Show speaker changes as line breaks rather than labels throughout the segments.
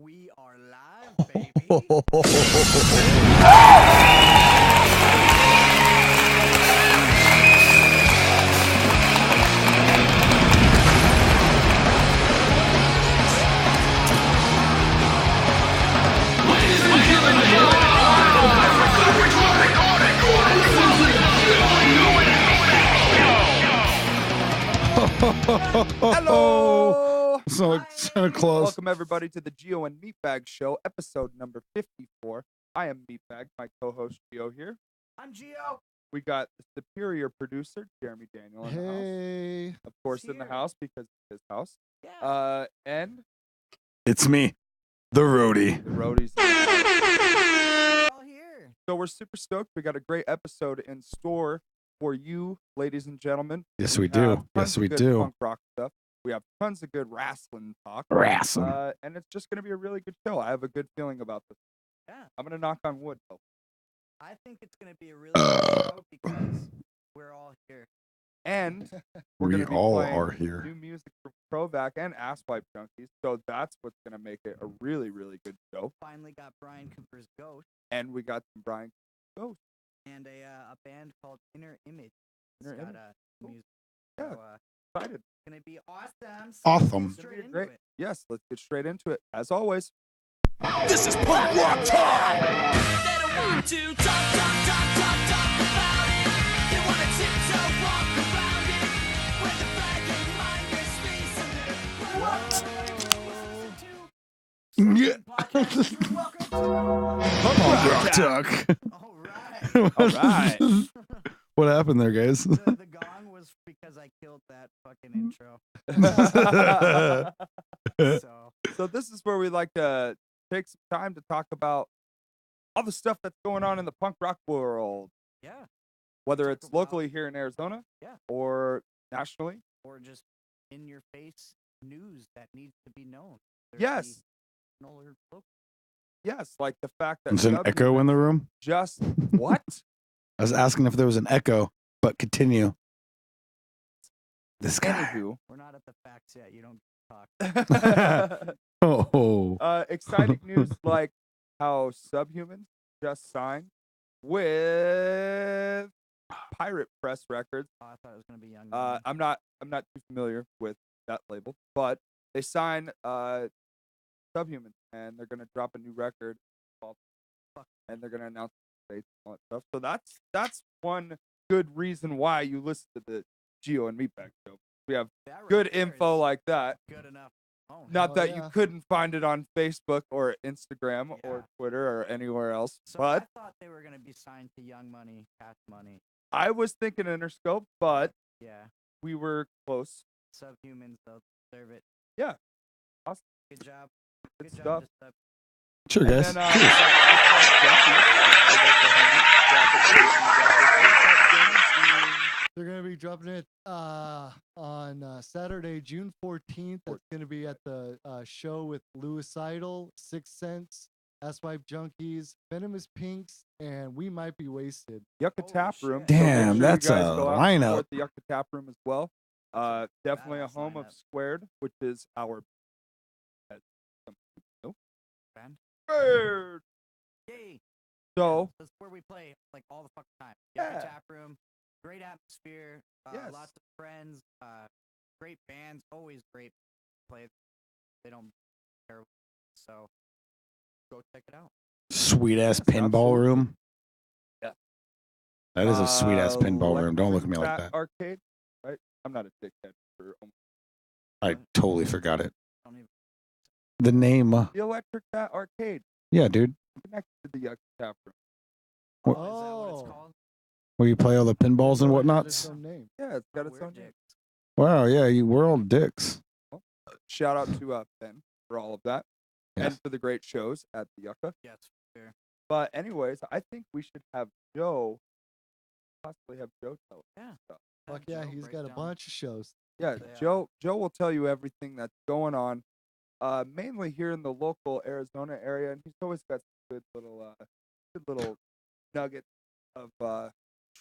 We are live, baby.
Hello.
So close.
Welcome everybody to the Gio and Meatbag Show, episode number 54. I am Meatbag, my co-host Gio here.
I'm Gio.
We got the superior producer, Jeremy Daniel, in the house.
Hey,
Of course, in the
here.
house because it's his house.
Yeah.
And
it's me, the roadie.
the roadies. In the house.
We're all here.
So we're super stoked. We got a great episode in store for you, ladies and gentlemen.
Yes, we
have
do.
tons
Yes,
of
we
good
do.
Punk rock stuff. We have tons of good wrestling talk.
Wrestling.
And it's just going to be a really good show. I have a good feeling about this.
Yeah.
I'm going to knock on wood, though.
I think it's gonna be a really good show because we're all here.
And we're
We
going to be
all
playing
are here.
new music from Provac and Asswipe Junkies. So that's what's going to make it a really, really good show.
Finally got Brian Cooper's Ghost
And we got some Brian Ghost.
and a band called Inner Image.
Inner
It's got
Image.
music.
Yeah.
So,
Excited.
it's gonna be awesome. So
Awesome.
let's get straight into
Great.
it.
Yes, let's get straight into it. As always.
This is punk rock time. They don't want to talk about it. They want to tiptoe walk around it. When the flag ain't mine, there's space in it.
Yeah. Punk rock talk.
All right.
All right.
What happened there, guys?
The gong was because I killed that fucking intro. So
So this is where we like to take some time to talk about all the stuff that's going on in the punk rock world,
yeah,
whether
Talk
it's
about-
locally here in Arizona,
Yeah.
or nationally.
or just in your face news that needs to be known. Whether it
Yes.
be national or local.
Yes, like the fact that
There's an echo in the room.
just what?
I was asking if there was an echo, but continue. This guy.
Anywho,
We're not at the facts yet. You don't talk.
Oh.
exciting news like how Subhumans just signed with Pirate Press Records.
Oh, I thought it was gonna be Young. Money.
I'm not too familiar with that label, but they signed Subhumans and they're gonna drop a new record called
Fuck.
and they're gonna announce the dates and all that stuff. So that's one good reason why you listen to the Gio and Meatbag Show. We have
That right
good
there
info
is
like that.
good enough. Oh,
Not
Hell
that
yeah.
you couldn't find it on Facebook or Instagram
Yeah.
or Twitter or anywhere else.
so
But
I thought they were gonna be signed to Young Money, Cash Money.
I was thinking Interscope, but
Yeah,
we were close.
Subhumans, they'll deserve it.
Yeah. Awesome.
Good job.
Good
Good
stuff.
job. to Sub-
Sure,
And
guys.
then, we got
They're going to be dropping it on Saturday, June 14th. That's going to be at the show with Louis Idol, Sixth Sense, Asswipe Junkies, Venomous Pinks, and We Might Be Wasted.
Yucca
Holy
Tap
shit.
Room.
Damn,
make sure
that's
you guys
a
go out and
lineup.
support the Yucca Tap Room as well. Definitely a
badass
home of
lineup.
Squared, which is our
Band.
bird.
Yay.
So
That's where we play like all the fucking time.
Yeah.
Yeah. Tap room, great atmosphere,
Yes.
lots of friends, great bands, always great play. They don't care. So go check it out.
Sweet ass
Yes,
pinball
absolutely.
room.
Yeah.
That is a sweet ass pinball room. Don't look at me
Electric
like
Cat
that.
Arcade, right? I'm not a dickhead for
I totally forgot it.
Don't even.
The name.
the Electric Cat Arcade
Yeah, dude.
connected to the Yucca Tap Room.
What-
Is that what it's
Oh.
called?
Where you play all the pinballs and
Got
whatnots.
its own name.
Yeah, it's got
Oh,
its
we're
own name.
dicks.
Wow, yeah, we're all dicks.
Shout out to Ben for all of that
Yes.
and for the great shows at the Yucca.
Yes, for sure.
But anyways, I think we should have Joe, possibly have Joe tell us.
Yeah.
stuff.
Fuck
Have
yeah,
Joe
he's
break
got a
down.
bunch of shows.
Yeah,
Yeah.
Joe will tell you everything that's going on, mainly here in the local Arizona area, and he's always got some good little nuggets of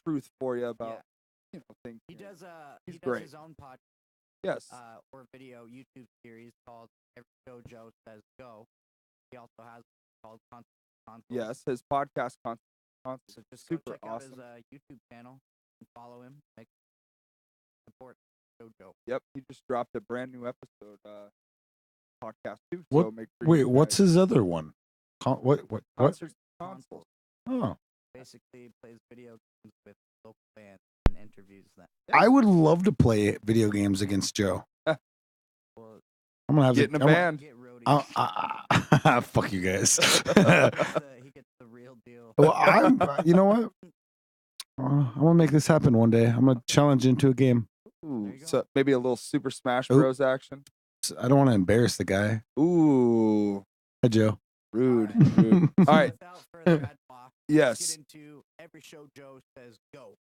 truth for you about things.
He does
He's
he does
great.
his own podcast
Yes.
or video YouTube series called Every Show Joe Says Go. He also has called Console.
Yes, his podcast content
So just go
super
check out
awesome.
his YouTube channel and follow him. Support JoJo.
Yep, he just dropped a brand new episode podcast too.
What-
So make sure
Wait,
you
what's
guys-
his other one? What?
concerts
Console.
Oh,
Basically plays video games with local bands and interviews them.
I would love to play video games against Joe.
Well,
I'm gonna have
Get in a
to.
band.
get roadies.
Fuck you guys.
He gets the real deal.
Well, you know what? I'm gonna make this happen one day. I'm gonna challenge into a game.
Ooh,
There you go.
so maybe a little Super Smash
Ooh.
Bros. Action.
I don't want to embarrass the guy.
Ooh,
Hi, Joe.
rude.
Alright.
rude. All right.
Without further ado, let's
Yes.
get into every show Joe says go.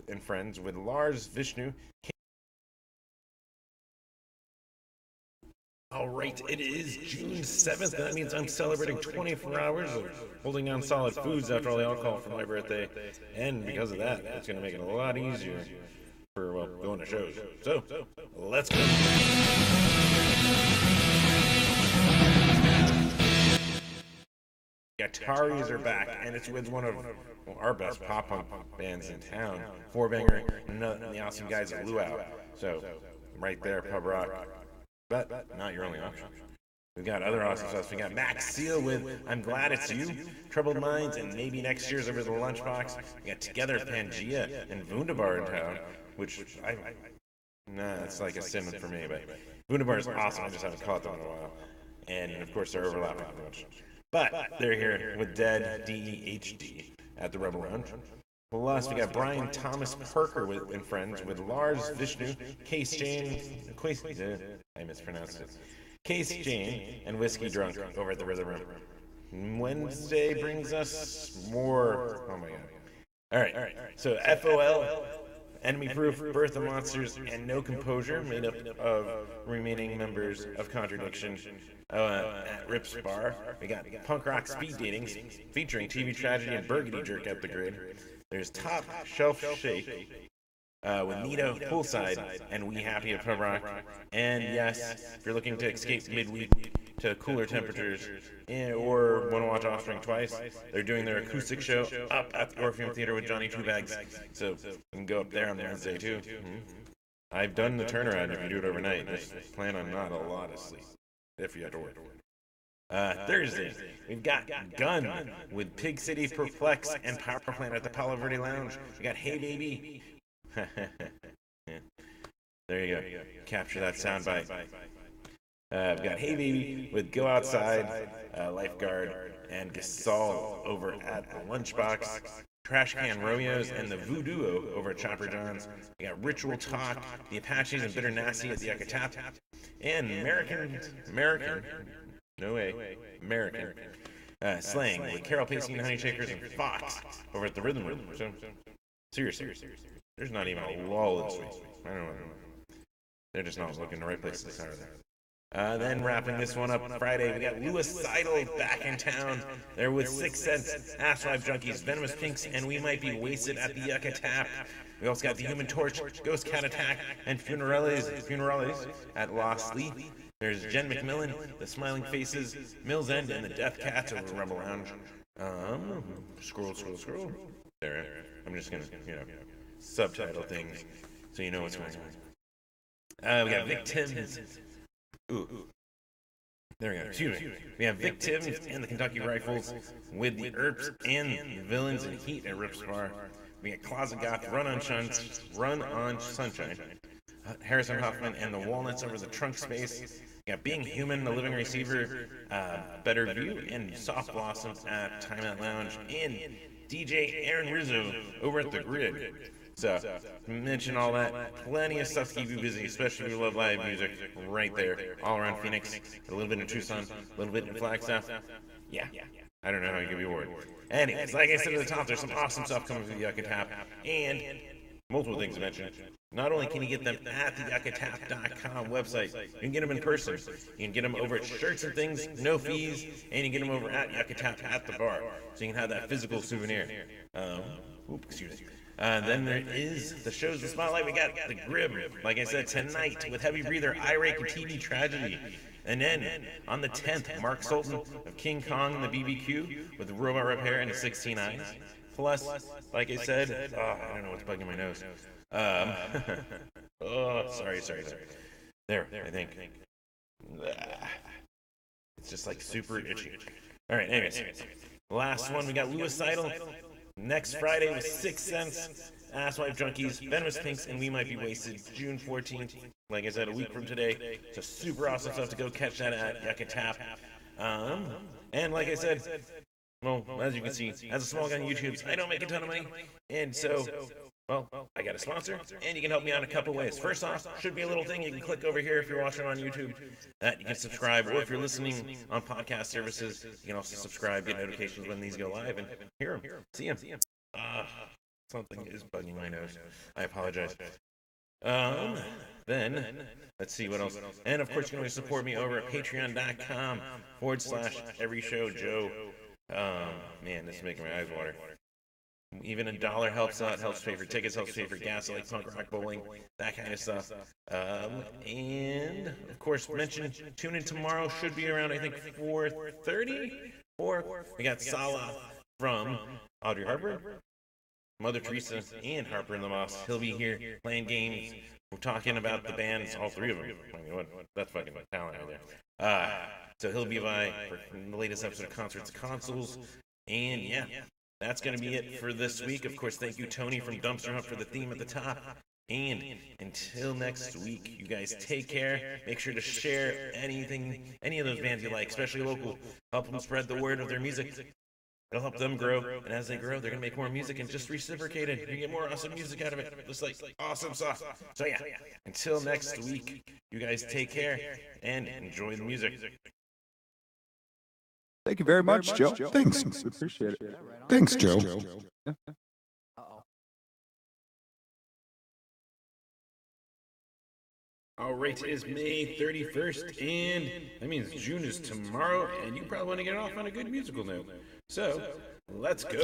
and friends with Lars, Vishnu. All right, it is June 7th. That means I'm celebrating 24 hours of holding down solid foods after all the alcohol for my birthday. And because of that, it's going to make it a lot easier for, well, going to shows. So, let's go. Ataris are back, and it's with one of our best pop punk bands in town, Four Banger, and the awesome guys at Luau. So, right there, pub rock. But not your only option. We've got other awesome stuff. We got Max Seal with I'm Glad It's You, Troubled Minds, and maybe next year's Over the Lunchbox. We got Together Pangea and Wunderbar in town, which it's like a cinnamon for me, but Wunderbar is awesome. I just haven't caught them in a while. And of course, they're overlapping a bunch. But they're here with Dead DEHD at the Rebel Lounge. Plus, we got Brian Thomas Parker and friends with Lars Vishnu, Case Jane, I mispronounced it. Case Jane and Whiskey Drunk over at the Rhythm Room. Wednesday brings us more. Oh my god. All right. So FOL, Enemy Proof, Birth of Monsters, and No Composure, made up of remaining members of Contradiction. At Rips Bar, we got Punk Rock Speed Dating featuring TV Tragedy and Burgundy Jerk at the Grid. There's Top Shelf Shake with Nito Poolside and We Happy at Pub Rock. And yes, if you're looking to escape midweek to cooler temperatures or want to watch Offspring twice, they're doing their acoustic show up at the Orpheum Theater with Johnny Two Bags. So you can go up there on Wednesday too. I've done the turnaround if you do it overnight. Just plan on not a lot of sleep if you have to work. Thursday, we've got Gun with Pig City Perplex and Power Plant at the Palo Verde Lounge. We got Hey Baby. There you go. Capture that soundbite. We've got Hey Baby with Go Outside, Lifeguard, and Gasol over at the Lunchbox. Trash Can Romeos and the Voodoo over at Chopper John's. We got Ritual Talk, the Apaches and Bitter Nasty at the Yucca Tap. And American Slang with Carol Pacey and Honey Shakers and Fox over at the Rhythm Room. So, seriously, there's not even a lull this week. I don't know. They're just not looking the right places, are they? Then wrapping this one up Friday, we got Louis Seidel back in town. They're with 6 Cents, Asswipe Junkies, Venomous Pinks, and We Might Be Wasted at the Yucca Tap. We also got the Human Torch, Ghost Cat Attack, and Funerales at Lost Lee. There's Jen McMillan, The Smiling Faces, Mills End, and the Death Cats over at Rebel Lounge. Scroll. there. I'm just gonna, subtitle things so you know what's going on. We got victims. Ooh. There we go. Excuse me. We have victims and the Kentucky Rifles with the Earps and the Villains and Heat at Rip's Bar. We got Closet Goth, Run on Sunshine. Harrison Huffman and the Walnuts over the Trunk Space. We got Being Human, The Living Receiver, Better View, and Soft Blossoms at Time Out Lounge, and DJ Aaron Rizzo over at The Grid. So, mention all that. Plenty of stuff to keep you busy, especially if you love live music. Right there, all around Phoenix, a little bit in Tucson, a little bit in Flagstaff. Yeah, I don't know how you can be worried. Anyways, like I said at the top, there's some awesome stuff coming from the Yucca Tap, and multiple things to mention. Not only can you get them at the yuccatap.com website, you can get them in person. You can get them over at Shirts and Things, no fees, and you can get them over at Yucca Tap at the bar, so you can have that physical souvenir. Excuse me. Then there is the shows, the spotlight. We got the Grib, like I said, tonight with Heavy Breather, Irake, and TV Tragedy. And then on the 10th, Mark Sultan of King Kong and the BBQ with the Robot Repair and the 16 Eyes. Plus, like I said, I don't know what's bugging my nose. Sorry. There, I think. It's just like super itchy. All right, anyways. Last one, we got Louis Seidel. Next Friday with 6 Cents, Asswipe Junkies, Venomous Pinks, and We Might Be Wasted, June 14th. Like I said, a week from today. So super awesome stuff to go catch that at Yucca Tap. And like I said, well, as you can see, as a small guy on YouTube, I don't make a ton of money. And so, well, I got a sponsor, and you can help me out a couple ways. First off, should be a little thing you can click over here if you're watching on YouTube. That you can subscribe, or if you're listening on podcast services, you can also subscribe, get notifications when these go live, and hear them, see them. Something is bugging my nose. I apologize. Then, let's see what else. And of course, you can always support me over at patreon.com/everyshowjoe. Man, this is making my eyes water. Even $1 helps out, helps pay for tickets, helps pay for gas, like punk rock bowling, that kind of stuff. And of course, tune in tomorrow. Should be around, I think, 4:30. We got Salah from Audrey Harper, Mother Teresa, and Harper and the Moss. He'll be here playing games. We're talking about the bands, all three of them. I mean, that's fucking talent right there. So he'll be by for the latest episode of Concerts and Consoles. And yeah, that's going to be it for this week. Of course, thank you, Tony from Dumpster Hunt, for the theme at the top. And until next week, you guys take care. Make sure to share any of those bands you like, especially local. Help them spread the word of their music. It'll help them grow. And as they grow, they're going to make more music and just reciprocate it. You can get more awesome music out of it. Just like awesome stuff. So yeah, until next week, you guys take care and enjoy the music.
Thank you very much, Joe.
Thanks.
We appreciate it.
Yeah, right on.
Thanks, Joe.
Uh-oh.
All right, it is May 31st, and that means June is tomorrow, and you probably want to get off on a good musical note. So, let's go.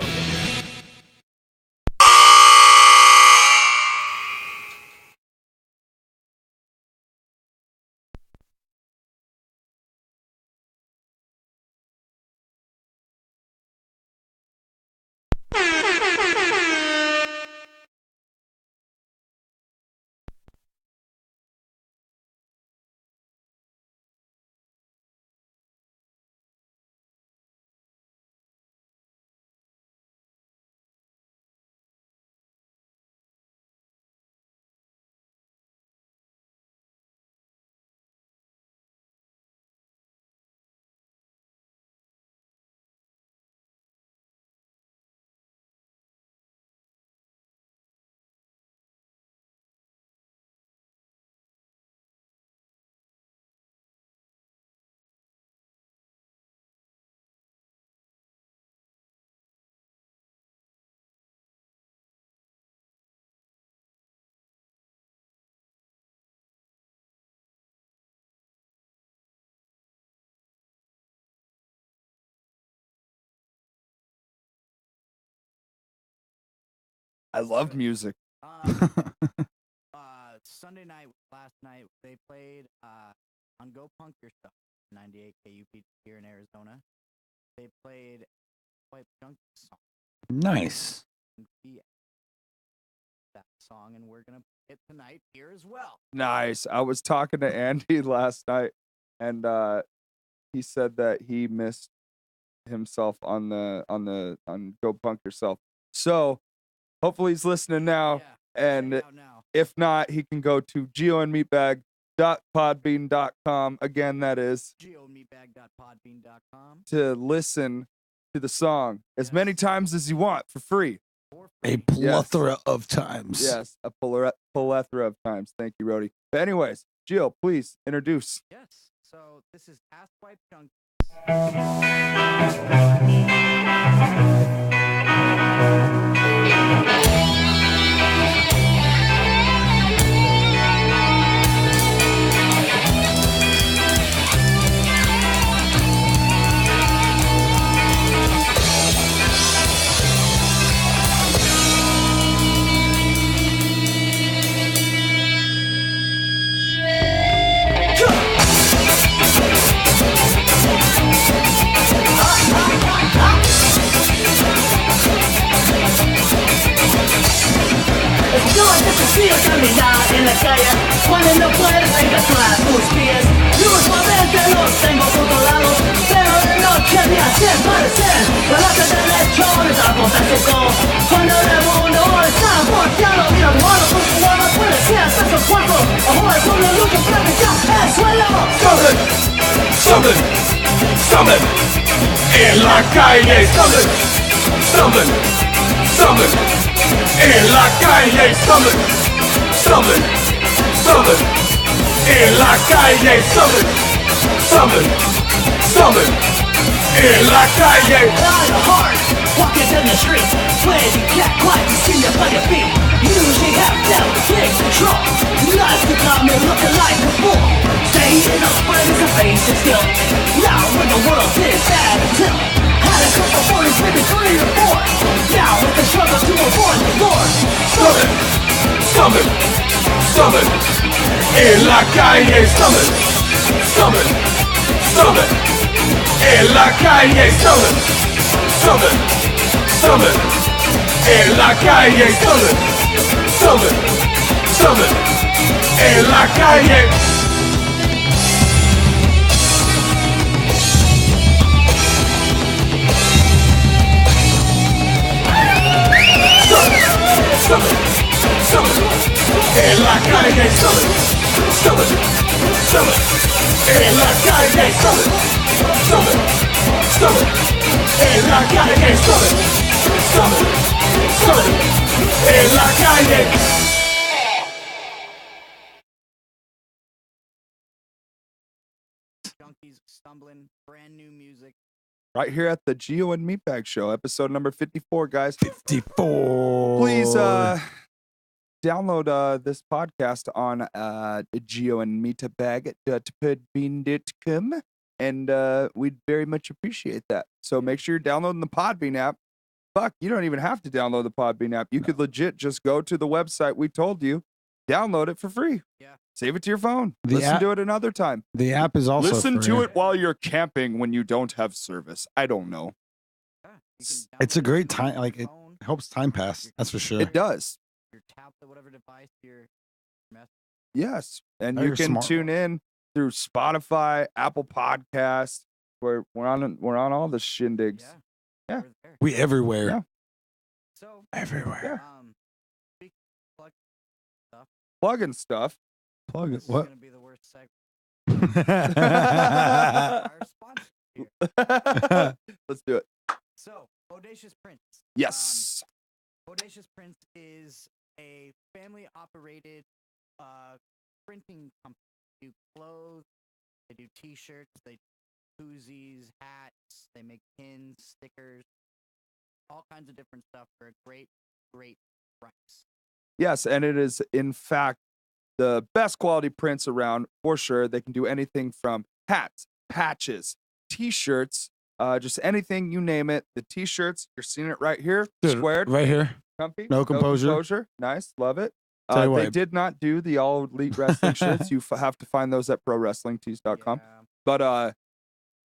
I love music.
Sunday night, last night, they played on Go Punk Your Stuff, 98 KUP here in Arizona. They played White Junk song.
Nice.
song, and we're gonna play it tonight here as well.
Nice. I was talking to Andy last night, and he said that he missed himself on Go Punk Yourself. So hopefully he's listening now.
Yeah,
And
check it out now.
if not, he can go to gioandmeatbag.podbean.com. Again, that is
gioandmeatbag.podbean.com.
to listen to the song as many times as you want for free.
A plethora of times.
Yes, a plethora of times. Thank you, Rody. But anyways, Gio, please introduce.
Yes. So this is Asswipe Junkies.
Yo antes te sigo caminar en la calle cuando no puedes encontrar tus pies. Yo usualmente los tengo controlados, pero de noche me hacen parecer relatos de lechones algo físico. Cuando el mundo está volteado, mira tu mano con tu alma, puede ser hasta su cuerpo. Ahora con la luz que pica el suelo.
Stumbling, stumbling en la calle, stumbling, stumbling, stumbling en la calle, stumbling, stumbling, stumbling en la calle, stumbling, stumbling, stumbling en la calle.
Kind of hard, walking down the street when you can't quite see your by your feet. Usually have down to take control. Life become me looking like a fool. Staying up front is a basic skill. Now when the world is bad until had a couple boys, maybe 3 or 4. Now with the struggle to avoid the war.
Stumbling, stumbling, stumbling en la calle, stumbling, stumbling, stumbling en la calle, stumbling, stumbling, stumbling en la calle, stumbling, stumbling, stumbling en la calle. Stumbling, stumbling en la calle, stumbling, stumbling, stumbling en la calle, stumbling, stumbling, stumbling en la calle, stumbling, stumbling, stumbling en la calle.
Junkies Stumbling, brand new music.
Right here at the Gio and Meatbag Show, episode number 54, guys.
54.
Please download this podcast on gioandmeatbag.podbean.com, and we'd very much appreciate that. So make sure you're downloading the Podbean app. Fuck, you don't even have to download the Podbean app. You could legit just go to the website we told you, download it for free.
Yeah.
Save it to your phone.
The
Listen
app-
to it another time.
The app is also
Listen
free.
to it while you're camping when you don't have service. I don't know.
Yeah, you can
It's a
download
great
to
time.
your
Like it
phone,
helps time pass. That's for sure.
It does.
your tablet, whatever device, your mess.
Yes. And
Or
you
your
can
smart
tune in through Spotify, Apple Podcasts. We're on all the shindigs.
Yeah.
Yeah.
We're there.
We everywhere.
Yeah.
So,
Everywhere.
speak plug
Plugging stuff.
Plug
this
it. What?
is gonna be the worst segment. Our sponsor here.
Let's do it.
So, Bodacious Prints.
Yes.
Bodacious Prints is a family-operated printing company. They do clothes, they do T-shirts, they do koozies, hats, they make pins, stickers, all kinds of different stuff for a great, great price.
Yes, and it is in fact the best quality prints around for sure. They can do anything from hats, patches, T-shirts, just anything you name it. The T-shirts, you're seeing it right here,
Dude,
squared,
right here.
comfy,
no composure.
Nice, love it.
Tell you
They
what.
did not do the all elite wrestling shirts. You have to find those at prowrestlingtees.com.
Yeah.
But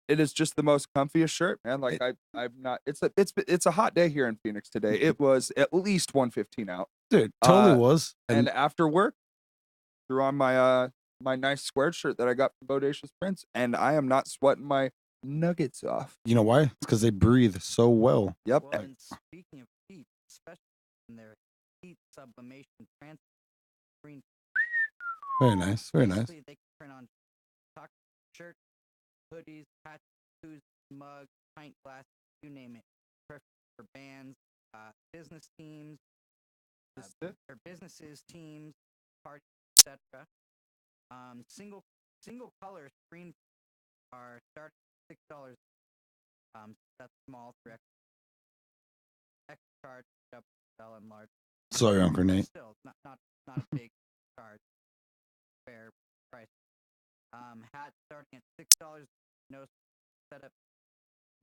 it is just the most comfiest shirt, man. Like I'm not. It's a hot day here in Phoenix today. It was at least 115 out.
Dude, totally
Uh,
was.
And after work, threw on my my nice squared shirt that I got from Bodacious Prince, and I am not sweating my nuggets off.
you know why? It's because they breathe so well.
Yep.
Well, and speaking of heat, especially in their heat sublimation transfer screen,
Very nice. Very nice.
basically they can print on tuck shirts, hoodies, hats, shoes, mugs, pint glasses, you name it. Perfect for bands, business teams, or businesses, teams, parties, etc. Single color screen are starting at $6. That's small for extra charge, double XL, and large.
Sorry, Uncle Nate.
Still, it's not a big charge. Fair price. Hat starting at $6. No setup.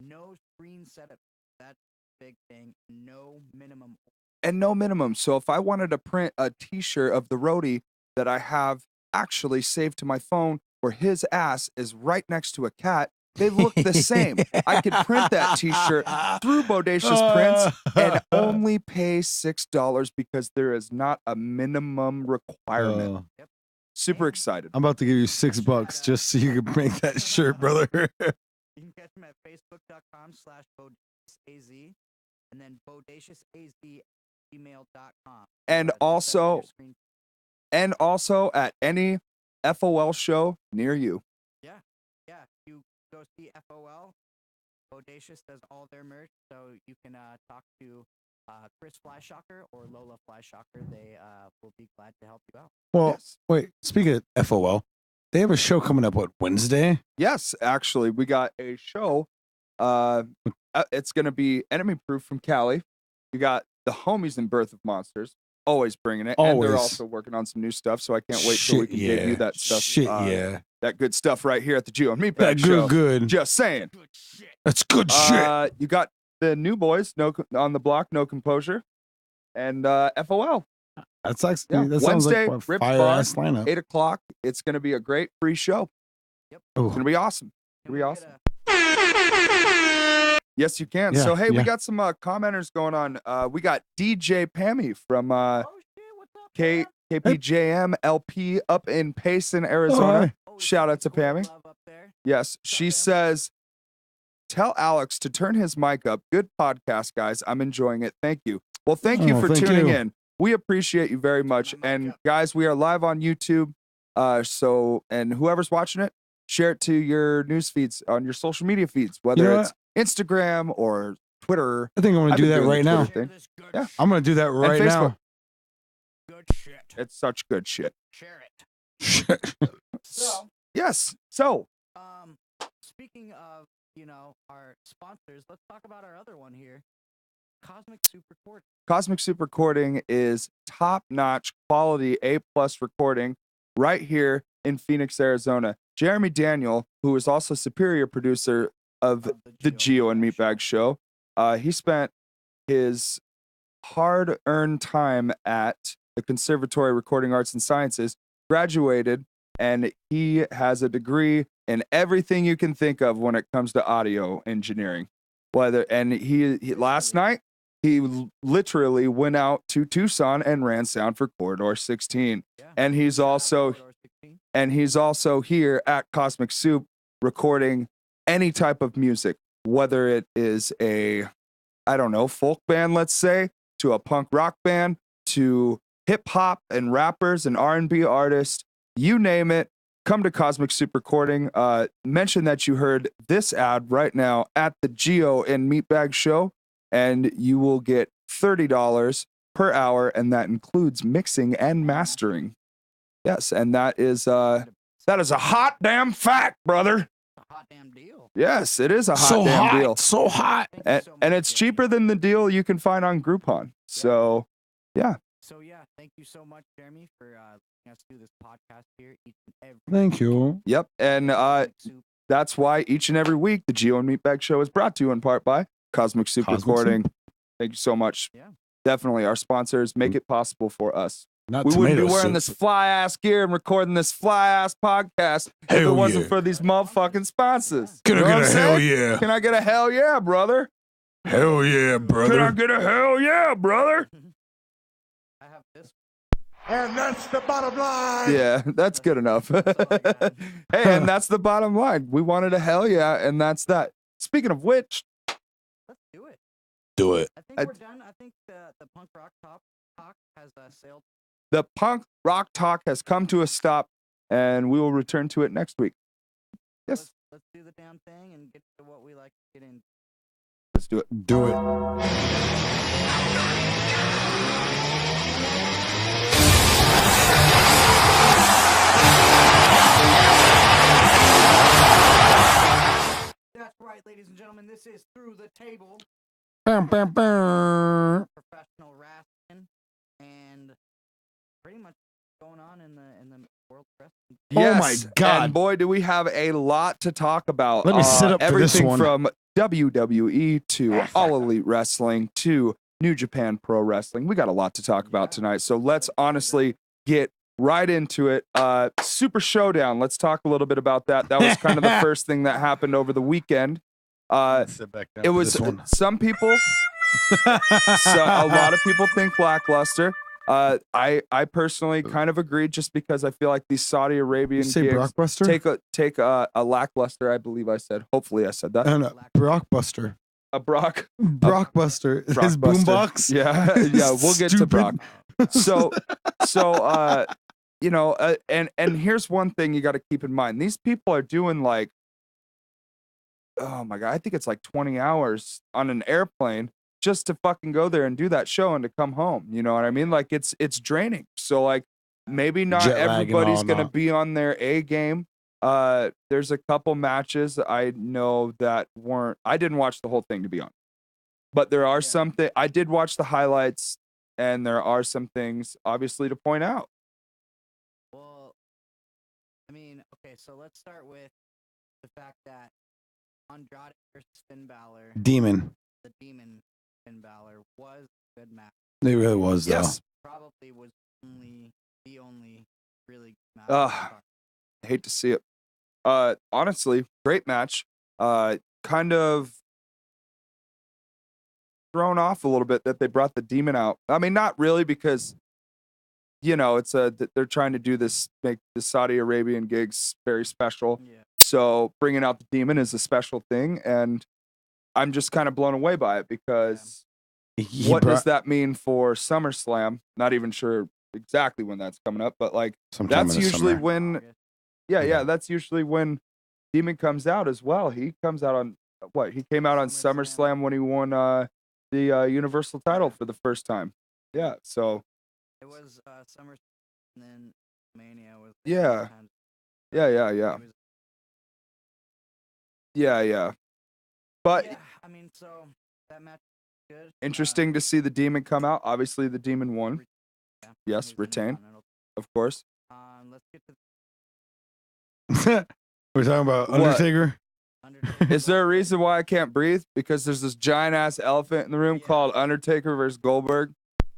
No screen setup. That's a big thing. No minimum.
And no minimum. So if I wanted to print a T-shirt of the roadie that I have actually saved to my phone, where his ass is right next to a cat, they look the same. I could print that T-shirt through Bodacious Prints and only pay $6 because there is not a minimum requirement. Super excited.
I'm about to give you $6 just so you can make that shirt, brother.
You can catch them at facebook.com/bodacious.az and then bodacious.az@gmail.com.
And also at any FOL show near you.
Yeah. You go see FOL. Bodacious does all their merch, so you can talk to Chris Flyshocker or Lola Flyshocker. They will be glad to help you out.
Well,
Yes.
wait, speaking of FOL, they have a show coming up, what, Wednesday?
Yes, actually, we got a show. It's going to be Enemy Proof from Cali. You got the homies in Birth of Monsters, always bringing it. And
Always.
they're also working on some new stuff, so I can't wait till we can get you that stuff. That good stuff right here at the Gio and Meatbag
That
Show.
good.
Just saying.
Good shit.
That's good shit.
You got the new boys, on the block, No Composure, and FOL.
That's like,
Yeah.
that sounds
Wednesday,
like a
Rip
fire
Bar,
ass lineup.
8 o'clock. It's going to be a great free show. It's
Oh,
going to be awesome.
Can
Be
we get
awesome. Yes, you can.
Yeah,
So, hey, we
yeah.
got some commenters going on. We got DJ Pammy from
Oh shit! What's up? man?
KPJM LP up in Payson, Arizona.
hi.
Oh,
Shout out to
cool
Pammy.
love up there.
Yes, she
Pam?
says, tell Alex to turn his mic up. Good podcast, guys. I'm enjoying it. Thank you. Well, thank you
Oh,
for
thank
tuning
you.
in. We appreciate you very much.
my mic
And
up.
guys, we are live on YouTube. And whoever's watching it, share it to your news feeds on your social media feeds, whether
know
it's Instagram or Twitter.
I think I'm going
I've
to do
been
that
doing
right
the
now.
Twitter thing.
Share this good
Yeah.
I'm going to do that right
Facebook.
now.
Good shit.
It's such good shit.
Share it.
So, yes. So,
Speaking of, our sponsors, let's talk about our other one here, Cosmic Super Court.
Cosmic Soup Recording is top-notch quality A+ recording right here in Phoenix, Arizona. Jeremy Daniel, who is also superior producer of the Gio and Meatbag Show, he spent his hard-earned time at the Conservatory of Recording Arts and Sciences, graduated, and he has a degree in everything you can think of when it comes to audio engineering. He last night, he literally went out to Tucson and ran sound for Corridor 16.
Yeah.
And he's
Shout out to
also
Corridor 16.
here at Cosmic Soup recording any type of music, whether it is a, I don't know, folk band, let's say, to a punk rock band, to hip hop and rappers and R&B artists, you name it. Come to Cosmic Soup Recording. Mention that you heard this ad right now at the Gio and Meatbag Show, and you will get $30 per hour, and that includes mixing and mastering. Yes, and that is a hot damn fact, brother.
It's a hot damn deal.
Yes, it is a hot
So
damn
hot.
deal,
So hot.
Thank you
and,
so much,
and it's
Jeremy.
cheaper than the deal you can find on Groupon. So,
So yeah, thank you so much, Jeremy, for letting us do this podcast here each and every.
Thank you.
yep, and
Cosmic Soup.
that's why each and every week the Gio and Meatbag Show is brought to you in part by Cosmic Soup
Cosmic
Recording. Thank you so much.
Yeah.
Definitely, our sponsors make it possible for us.
Not
We wouldn't be
tomato
wearing
soup.
this fly ass gear and recording this fly ass podcast if it
Hell
wasn't
yeah.
for these motherfucking sponsors.
Can
You know
I
what
get
I'm
a hell
saying?
yeah?
Can I get a hell yeah, brother?
Hell yeah,
Can I
brother.
get a hell yeah, brother?
I have this.
And that's the bottom line.
Yeah, that's good enough.
all I got.
Hey, and that's the bottom line. We wanted a hell yeah, and that's that. Speaking of which,
Let's do it.
Do it.
I think
I-
we're done. I think the punk rock talk has sailed.
the punk rock talk has come to a stop, and we will return to it next week. Yes,
Let's do the damn thing and get to what we like to get in.
let's do it.
Do it.
That's right, ladies and gentlemen. This is Through the Table,
Bam, bam, bam.
professional wrestling, and pretty much going on in the world of wrestling.
Oh my
Yes,
God.
And boy, do we have a lot to talk about.
Let me sit up for this
everything
one.
from WWE to All Elite Wrestling to New Japan Pro Wrestling. We got a lot to talk about tonight. So let's honestly get right into it. Super Showdown. Let's talk a little bit about that. That was kind of the first thing that happened over the weekend.
Sit back down
It
for
was
this one.
some people. A lot of people think lackluster. I personally kind of agree, just because I feel like these Saudi Arabian
You say
gigs
Brockbuster?
take a lackluster. I believe I said. Hopefully, I said that.
No, Brockbuster.
A Brock.
Brockbuster. His
Brockbuster.
boombox.
Yeah, yeah. We'll get to
Stupid.
Brock. So, you know, and here's one thing you got to keep in mind. These people are doing like, oh my God, I think it's like 20 hours on an airplane just to fucking go there and do that show and to come home. You know what I mean? Like it's draining. So like maybe not
Jet lag and
everybody's
all
gonna
that.
be on their A game. There's a couple matches I know that weren't. I didn't watch the whole thing, to be honest, but there are something I did watch the highlights, and there are some things obviously to point out.
Well, I mean, okay, so let's start with the fact that Andrade versus Finn Balor,
Demon.
the Demon Finn Balor, was a good match.
It really was, though.
Yes.
Probably was the only really good match.
Ugh.
on the card.
I hate to see it. Honestly, great match. Kind of thrown off a little bit that they brought the Demon out. I mean, not really, because you know they're trying to do this, make the Saudi Arabian gigs very special.
Yeah.
So bringing out the Demon is a special thing, and I'm just kind of blown away by it, because
He
what does
brought
that mean for SummerSlam? Not even sure exactly when that's coming up, but like
sometime
that's
in the
usually
summer.
when, yeah, that's usually when Demon comes out as well. He comes out on what? He came out on SummerSlam when he won the Universal title for the first time. Yeah, so
It was SummerSlam, and then Mania was.
Yeah. yeah. But
Yeah, I mean, so that match was good.
interesting to see the Demon come out. Obviously, the Demon won,
Yeah,
yes,
he's the
retain.
Intercontinental.
of course.
Let's get to
We're talking about
What?
Undertaker.
Undertaker.
Is there a reason why I can't breathe? Because there's this giant ass elephant in the room
Yeah.
called Undertaker versus Goldberg.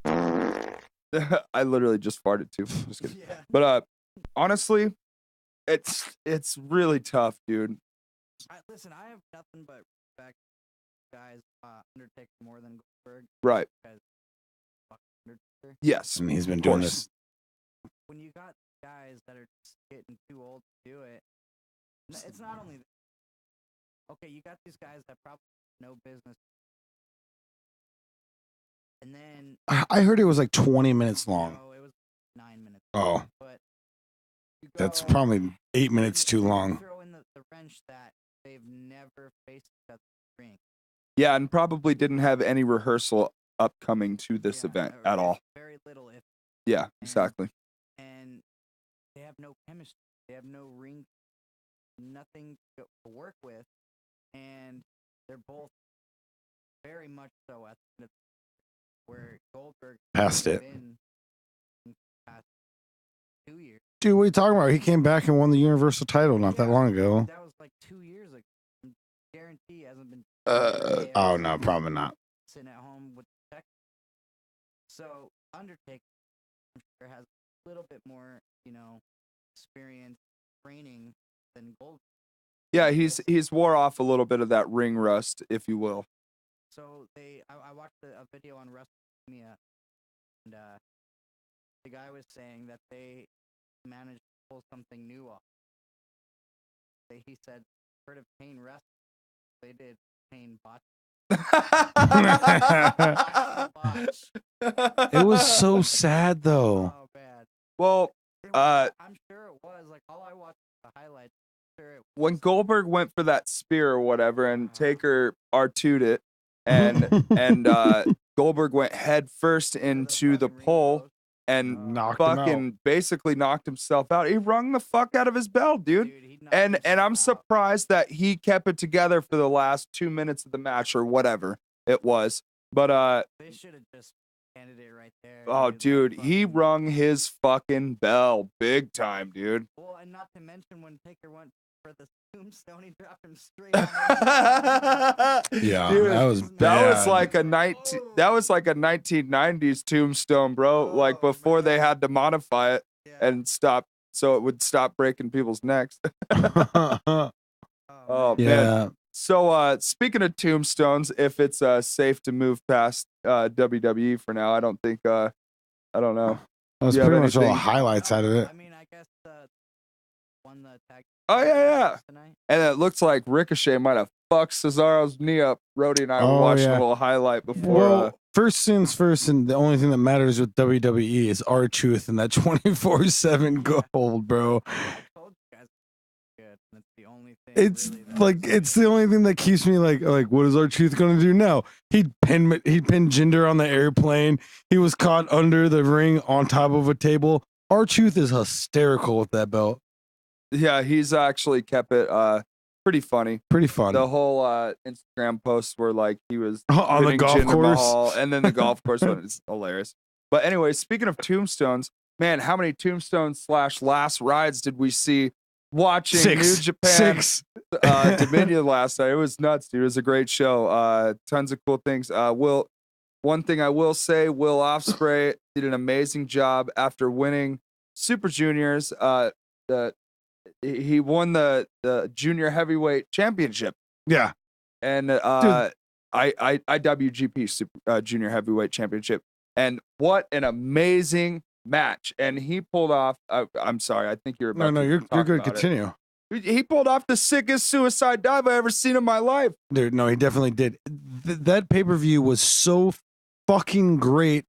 I literally just farted too. Just kidding.
Yeah.
But honestly, it's really tough, dude.
Listen, I have nothing but respect, guys. Undertaker more than Goldberg.
Right.
Because fuck Undertaker.
Yes.
And he's been
Of
doing
course.
this.
When you got guys that are just getting too old to do it, it's not only. Okay, you got these guys that probably have no business. And then
I heard it was like 20 minutes long.
no, it was 9 minutes.
Oh,
But you
that's
go-
probably 8 minutes
you-
too
you
long.
Throw in the wrench that they've never faced each other in the ring.
Yeah, and probably didn't have any rehearsal upcoming to this
Yeah,
event
or
at all.
Very little, if.
Yeah, exactly.
And they have no chemistry. They have no ring, nothing to work with, and they're both very much so at the where Goldberg
Past
has
it.
been in the past 2 years.
Dude, what are you talking about? He came back and won the Universal title not that
Yeah,
long ago.
That was like 2 years ago. I guarantee he hasn't been.
Oh, no, probably not.
Sitting at home with tech. So Undertaker, I'm sure, has a little bit more, experience training than Goldberg.
Yeah, he's wore off a little bit of that ring rust, if you will.
So I watched a video on WrestleMania, and the guy was saying that they managed to pull something new off. He said, heard of pain wrestling? They did pain botch.
It was so sad though.
Oh, bad.
Well,
I'm sure it was. Like, all I watched was the highlights. I'm sure it was.
when Goldberg went for that spear or whatever, and Taker R2'd it, and Goldberg went head first into the pole and
Knocked him out.
fucking basically knocked himself out. He wrung the fuck out of his belt, dude.
He knocked
And
himself
I'm
out.
surprised that he kept it together for the last 2 minutes of the match or whatever it was. But
They should have just ended it right there.
oh,
Like,
dude, he
fucking-
rung his fucking bell big time, dude.
Well, and not to mention when Taker went for the tombstone, he dropped him straight on his
Yeah,
Dude,
that was
That was
bad.
like a 1990s tombstone, bro. Like
Oh,
before they
man.
had to modify it
Yeah.
and stop, so it would stop breaking people's necks.
Oh,
Oh,
man.
man.
yeah.
So speaking of tombstones, if it's safe to move past WWE for now, I don't think I don't know.
That was
You have
pretty much all the
anything?
highlights out of it.
I mean, I guess won the tag.
Oh, yeah, yeah.
Tonight.
And it looks like Ricochet might have fucked Cesaro's knee up. Rhodey and I were
Oh,
watching
yeah.
a little highlight before.
Well, first things first, and the only thing that matters with WWE is our truth and that 24/7 gold, bro.
I told you guys good. That's the only thing.
It's
really that
like it's the only thing that keeps me like what is our truth gonna do now? He'd pinned Jinder on the airplane. He was caught under the ring on top of a table. Our truth is hysterical with that belt.
yeah, he's actually kept it pretty funny.
Pretty fun.
The whole Instagram posts were like he was
On the
winning
golf
Jinder
course.
Mahal, and then the golf course one is hilarious. But anyway, speaking of tombstones, man, how many tombstones / last rides did we see watching New Japan
Six.
Dominion last night? It was nuts, dude. It was a great show. Tons of cool things. One thing I will say, Will Ospreay did an amazing job after winning Super Juniors. He won the junior heavyweight championship,
Yeah.
and IWGP Super Junior Heavyweight Championship. And what an amazing match! And he pulled off. I'm sorry, I think you're about
No,
to
you're
talk
good.
about it.
Continue.
He pulled off the sickest suicide dive I ever seen in my life.
Dude, no, he definitely did. That pay-per-view was so fucking great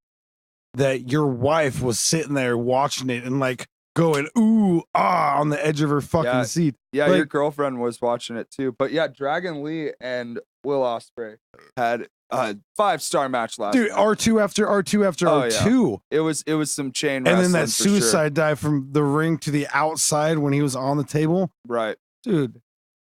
that your wife was sitting there watching it and like going ooh ah on the edge of her fucking
Yeah.
seat.
Yeah,
Like-
your girlfriend was watching it too. But yeah, Dragon Lee and Will Ospreay had a 5-star match last
Dude,
night.
R2 after R2 after
Oh, yeah.
R2.
It was some chain
And
wrestling
then that
for sure.
suicide dive from the ring to the outside when he was on the table.
Right.
Dude,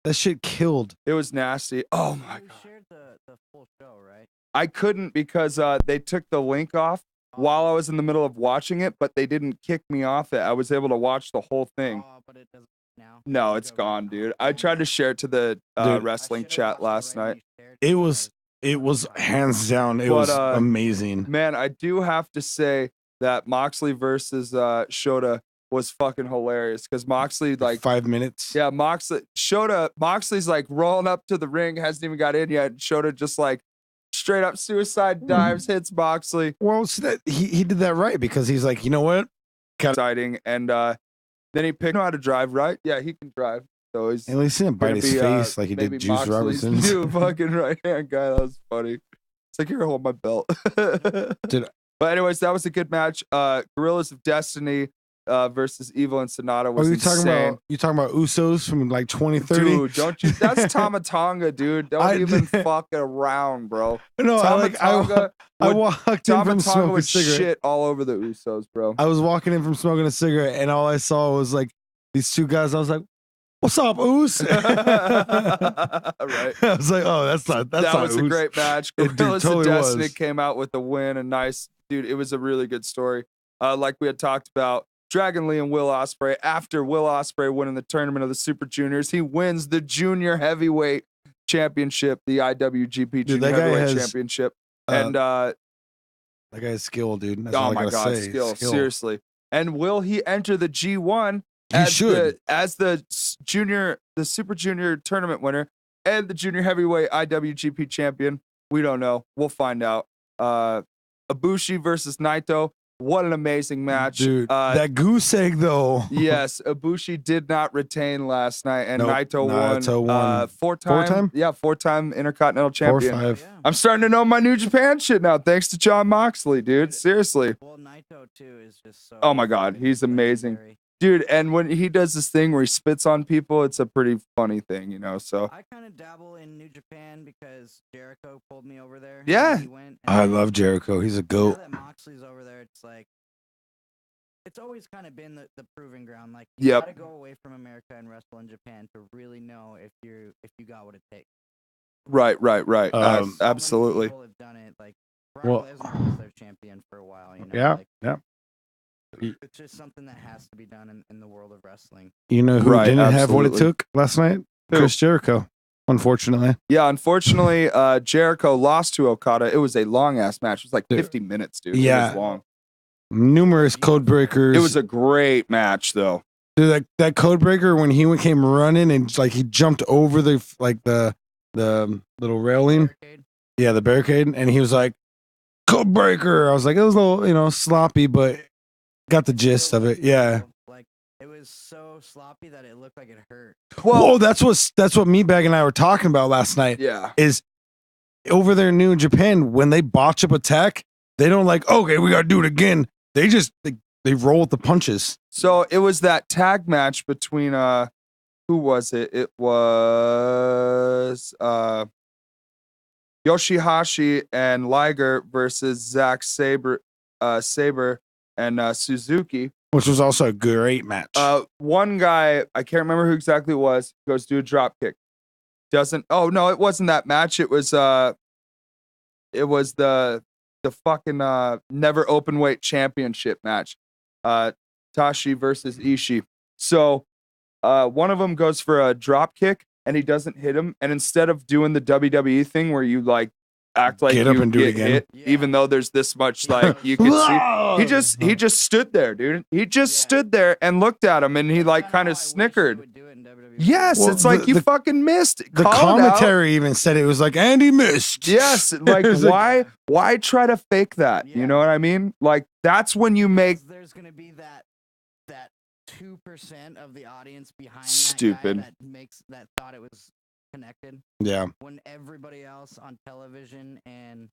that shit killed.
It was nasty. Oh my
You
god.
shared the full show, right?
I couldn't because they took the link off while I was in the middle of watching it, but they didn't kick me off it. I was able to watch the whole thing.
Oh, but it doesn't now.
No, it's gone, dude. I tried to share it to the
Dude.
wrestling chat last night.
It was hands down. It
But,
was amazing.
Man, I do have to say that Moxley versus Shota was fucking hilarious because Moxley like
5 minutes.
yeah, Moxley's like rolling up to the ring, hasn't even got in yet. Shota just like straight up suicide dives, hits Moxley.
Well, see that he did that right because he's like, you know what?
Exciting. And then he picked how to drive, right? Yeah, he can drive. So he's
At least he didn't bite
gonna
his
be,
face like he
maybe
did Juice
Moxley's
Robinson's.
new fucking right hand guy. That was funny. It's like, here, hold my belt.
Dude.
But anyways, that was a good match. Gorillas of Destiny versus Evil and Sonata was
Oh,
insane.
you talking about Usos from like 2030?
Dude, don't you? That's Tamatonga, dude. Don't even fuck around, bro.
No,
Tamatonga,
I walked in from
Tamatonga
smoking a
would
cigarette.
shit all over the Usos, bro.
I was walking in from smoking a cigarette, and all I saw was like these two guys. I was like, "What's up, Oos?"
Right.
I was like, "Oh, that's not
That
not
was a
Oos."
great match.
It, dude,
Gorillas
totally
of Destiny
was.
came out with a win, a nice dude. It was a really good story. Like we had talked about, Dragon Lee and Will Ospreay. After Will Ospreay winning the tournament of the Super Juniors, he wins the Junior Heavyweight Championship, the IWGP Junior
that guy
Heavyweight
has,
Championship.
uh,
And
That guy's skill, dude. That's
oh
all I
my
gotta
god,
say.
skill, seriously. And will he enter the G1
He
as
should.
the Super Junior tournament winner and the Junior Heavyweight IWGP champion? We don't know. We'll find out. Ibushi versus Naito. What an amazing match.
Dude, that goose egg though.
Yes, Ibushi did not retain last night, and
Nope,
Naito won.
Naito won.
Four-time? Yeah, four-time Intercontinental
4 or
Champion.
5.
Yeah.
I'm starting to know my New Japan shit now, thanks to John Moxley, dude. Seriously.
Well, Naito too is just so.
Oh my God, he's amazing.
legendary.
Dude, and when he does this thing where he spits on people, it's a pretty funny thing, you know, so.
I kind of dabble in New Japan because Jericho pulled me over there.
Yeah.
He went,
I
and
love Jericho. He's a
now
goat.
that Moxley's over there, it's like it's always kind of been the proving ground. Like you
Yep.
gotta go away from America and wrestle in Japan to really know if you got what it takes.
Right.
Um,
So many
Absolutely.
people have done it. Like
Well-
Brock Lesnar was their champion for a while. You know,
Yeah,
like,
yeah.
it's just something that has to be done in the world of wrestling.
You know who
Right,
didn't have what it
absolutely.
took last night?
Who?
Chris Jericho. Unfortunately.
Yeah, unfortunately, Jericho lost to Okada. It was a long-ass match. It was like
Dude.
50 minutes, dude.
Yeah.
It was long.
Numerous code breakers.
It was a great match, though.
Dude, that code breaker when he came running and like he jumped over the little railing.
Barricade.
Yeah, the barricade, and he was like, "Code breaker." I was like, it was a little, sloppy, but got the gist of it. Yeah.
Like it was so sloppy that it looked like it hurt.
Well, that's what Meatbag and I were talking about last night.
Yeah.
Is over there in New Japan when they botch up attack, they don't like, okay, we gotta do it again. They just they roll with the punches.
So it was that tag match between who was it? It was Yoshihashi and Liger versus Zack Sabre and Suzuki.
Which was also a great match.
One guy, I can't remember who exactly it was, goes to do a drop kick. Doesn't no, it wasn't that match. It was the fucking never open weight championship match. Tashi versus Ishii. So one of them goes for a drop kick and he doesn't hit him. And instead of doing the WWE thing where you like act like
Get
you
up and do it
get
again.
hit,
Yeah.
even though there's this much like you can see. He just stood there, dude. He just
Yeah.
stood there and looked at him and he like
Kinda
kind
how I
of
wish they
snickered.
would do it in WWE.
Yes,
Well,
it's like you
the-
fucking missed.
the
Call it out.
commentary even said it was like Andy missed.
Yes, like
It was like-
why try to fake that? You
Yeah.
know what I mean? Like that's when you make
Because there's gonna be that 2% of the audience behind
Stupid.
that guy that thought it was connected
Yeah,
when everybody else on television and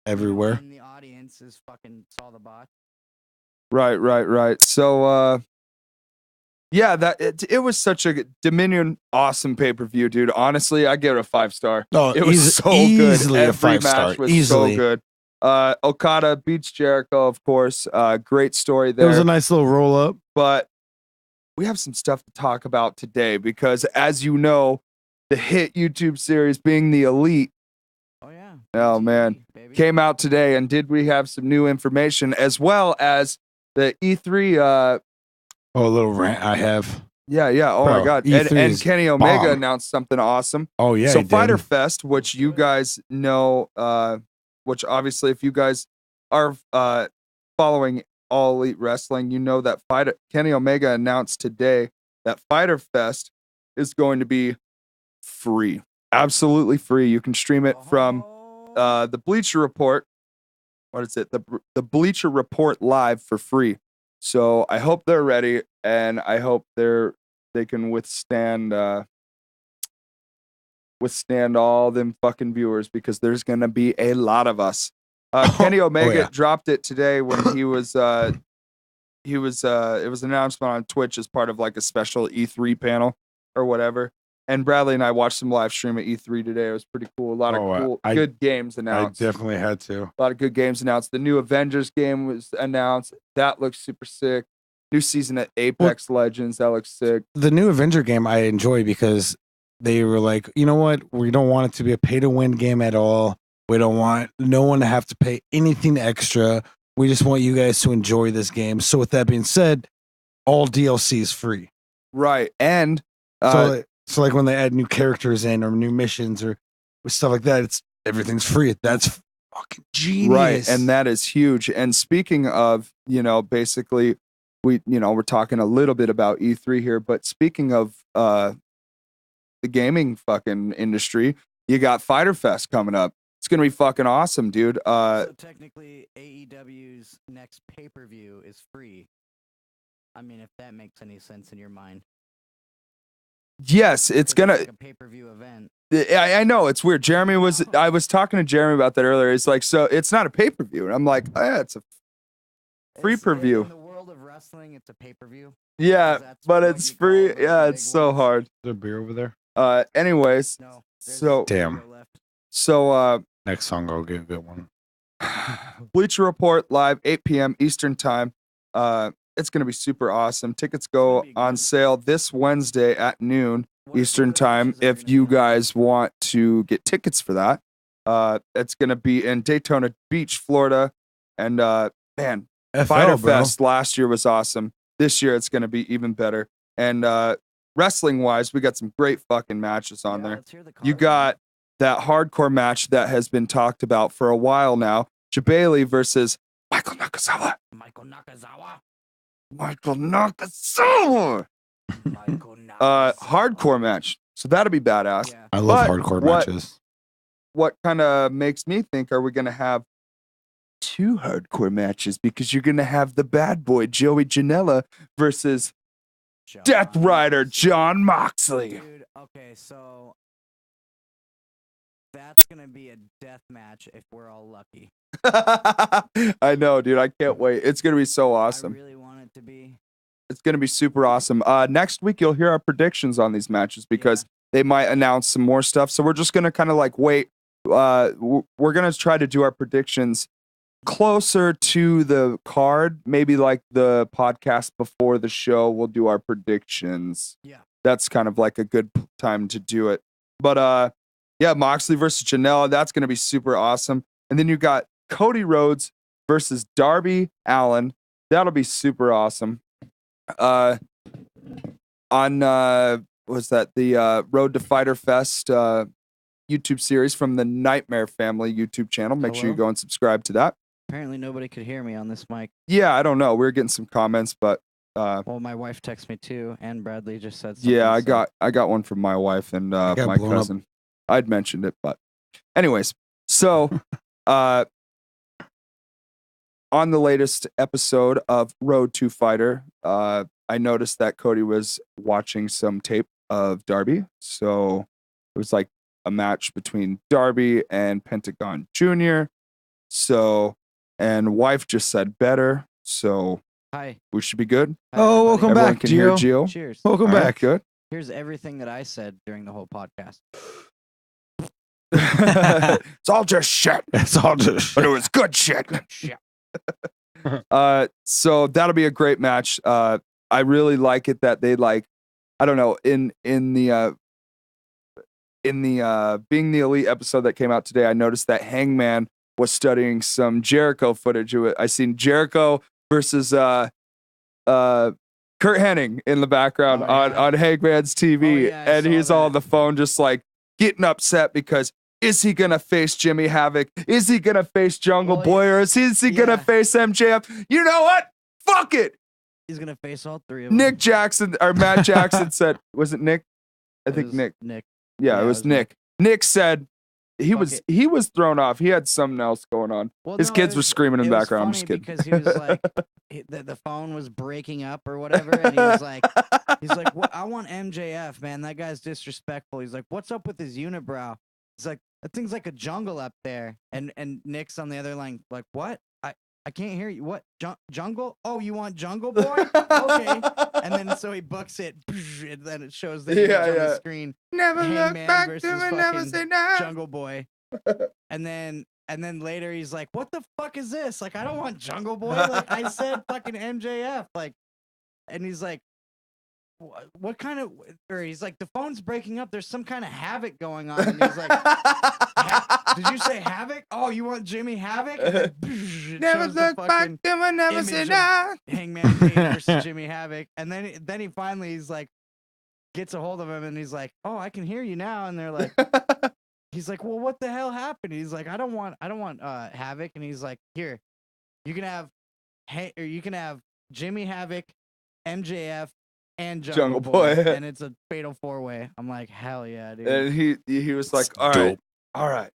everywhere.
in the audience is fucking saw the bot.
right. So yeah, that it was such a Dominion awesome pay-per-view, dude. Honestly, I give it a 5-star.
Oh,
It was so good.
easily a
Every
5-star.
match was
Easily.
so good. Okada beats Jericho, of course. Great story
It was
there.
a nice little roll up.
But we have some stuff to talk about today because, as you know, the hit YouTube series Being the Elite
Oh yeah.
Oh,
BTE,
man.
baby.
came out today. And did we have some new information as well as the E3?
Oh, a little rant I have.
Yeah. Oh
Bro,
my God.
E3
And
is
Kenny Omega
bomb.
announced something awesome.
Oh yeah.
So
he did.
Fighter Fest, which you guys know, which obviously if you guys are following All Elite Wrestling, you know that Kenny Omega announced today that Fighter Fest is going to be free, absolutely free. You can stream it from
Oh,
the Bleacher Report. What is it? The Bleacher Report live for free. So I hope they're ready, and I hope they can withstand all them fucking viewers because there's gonna be a lot of us. Kenny Omega
yeah.
dropped it today when he was it was an announcement on Twitch as part of like a special E3 panel or whatever. And Bradley and I watched some live stream at E3 today. It was pretty cool. A lot of cool, good games
I
announced.
definitely had to.
A lot of good games announced. The new Avengers game was announced. That looks super sick. New season at Apex Legends. That looks sick.
The new Avenger game I enjoy because they were like, you know what? We don't want it to be a pay to win game at all. We don't want no one to have to pay anything extra. We just want you guys to enjoy this game. So with that being said, all DLC is free.
Right. And
So like when they add new characters in or new missions or stuff like that, everything's free. That's fucking genius.
right. And that is huge. And speaking of, basically we're talking a little bit about E3 here, but speaking of the gaming fucking industry, you got Fighter Fest coming up. It's It's gonna be fucking awesome, dude.
So technically, AEW's next pay-per-view is free. I mean, if that makes any sense in your mind.
Yes, it's
'Cause
gonna.
like a pay-per-view event.
I know it's weird. I was talking to Jeremy about that earlier. He's like, so it's not a pay per view, and I'm like, oh, yeah, it's a free
It's-
per view.
In the world of wrestling, it's a pay-per-view.
Yeah,
that's
but
what
it's
you call
free.
those
Yeah,
big
it's so
ones.
hard.
Is there beer over there?
Anyways,
No. there's
So-
Damn.
zero left.
so
Next song, I'll get a good one.
Bleacher Report live 8 p.m. Eastern time. It's gonna be super awesome. Tickets go
gonna be
on
good.
sale this Wednesday at noon
What
Eastern
sort of
time.
matches are
If
gonna
you
be on?
guys want to get tickets for that, it's gonna be in Daytona Beach, Florida, and man, Fighter Fest last year was awesome. This year it's gonna be even better. And wrestling wise, we got some great fucking matches on
Yeah,
there.
let's hear the
You
card, man.
got that hardcore match that has been talked about for a while now. Jabali versus Michael Nakazawa.
Michael Nakazawa.
Michael Nakazawa.
Michael Nakazawa.
Hardcore match. So that'll be badass.
Yeah.
I love
But
hardcore
what-
matches.
What kind of makes me think, are we going to have 2 hardcore matches? Because you're going to have the bad boy, Joey Janela, versus Death
John
Rider,
Moxley.
John Moxley.
Dude, okay, so that's gonna be a death match if we're all lucky.
I know, dude. I can't wait. It's going to be so awesome.
I really want it to be.
It's going to be super awesome. Next week, you'll hear our predictions on these matches because they might announce some more stuff. So we're just going to kind of like wait. We're going to try to do our predictions closer to the card. Maybe like the podcast before the show, we'll do our predictions.
Yeah.
That's kind of like a good time to do it. But yeah, Moxley versus Janela. That's going to be super awesome. And then you got Cody Rhodes versus Darby Allin. That'll be super awesome. On was that the Road to Fighter Fest YouTube series from the Nightmare Family YouTube channel. Make sure you
Hello?
go and subscribe to that.
Apparently nobody could hear me on this mic.
Yeah, I don't know. We were getting some comments, but
Well, my wife texted me too, and Bradley just said something.
yeah,
so-
I got one from my wife and
got
my
blown up.
cousin. I'd mentioned it, but anyways, so on the latest episode of Road to Fighter, I noticed that Cody was watching some tape of Darby. So it was like a match between Darby and Pentagon Jr. So, and wife just said better. So
Hi.
we should be good.
Hi,
Oh,
everybody.
welcome
Everyone
back,
can hear
Gio.
Gio.
Cheers.
Welcome
All right,
back.
good.
Here's everything that I said during the whole podcast.
It's all just shit,
It's all just.
but it was good shit.
Shit.
So that'll be a great match. I really like it that they like, I don't know, in the Being the Elite episode that came out today, I noticed that Hangman was studying some Jericho footage. I seen Jericho versus Kurt Hennig in the background
Oh, yeah.
on Hangman's TV,
Oh, yeah, I
and
saw
he's all
that.
on the phone just like getting upset because is he gonna face Jimmy Havoc? Is he gonna face Jungle
Well,
Boy, or is he gonna
yeah.
face MJF? You know what? Fuck it.
He's gonna face all three of them.
Nick Jackson or Matt Jackson said, was it Nick? I
It
think
was
Nick.
Nick.
Yeah,
yeah,
it was Nick. Nick said
Fuck it.
he was thrown off. He had something else going on.
Well,
His
no,
kids
it
were
was-
screaming in
it
the
was
background. I'm
funny
just kidding.
because he was like, the phone was breaking up or whatever, and he was like, "What? I want MJF, man. That guy's disrespectful." He's like, "What's up with his unibrow?" He's like, "That thing's like a jungle up there." And Nick's on the other line, like, "What? I can't hear you. What? Jungle? Oh, you want Jungle Boy? Okay." And then so he books it, and then it shows the image on the screen.
Never
Hangman versus fucking
no.
Jungle Boy. And then later he's like, "What the fuck is this? Like, I don't want Jungle Boy. Like, I said fucking MJF." Like, and he's like, "What kind of?" Or he's like, "The phone's breaking up. There's some kind of havoc going on." And he's like, "Did you say havoc? Oh, you want Jimmy Havoc?" And then, it
Never
shows the
look back,
fucking
never, never say
image of
no.
Hangman Page versus Jimmy Havoc. And then he finally he's like, gets a hold of him, and he's like, "Oh, I can hear you now." And they're like. He's like, "Well, what the hell happened?" He's like, I don't want Havoc." And he's like, "Here, you can have Jimmy Havoc, MJF, and Jungle Boy,
Boy.
and it's a fatal 4-way." I'm like, hell yeah, dude.
And he was like,
It's
all right,
dope.
all right.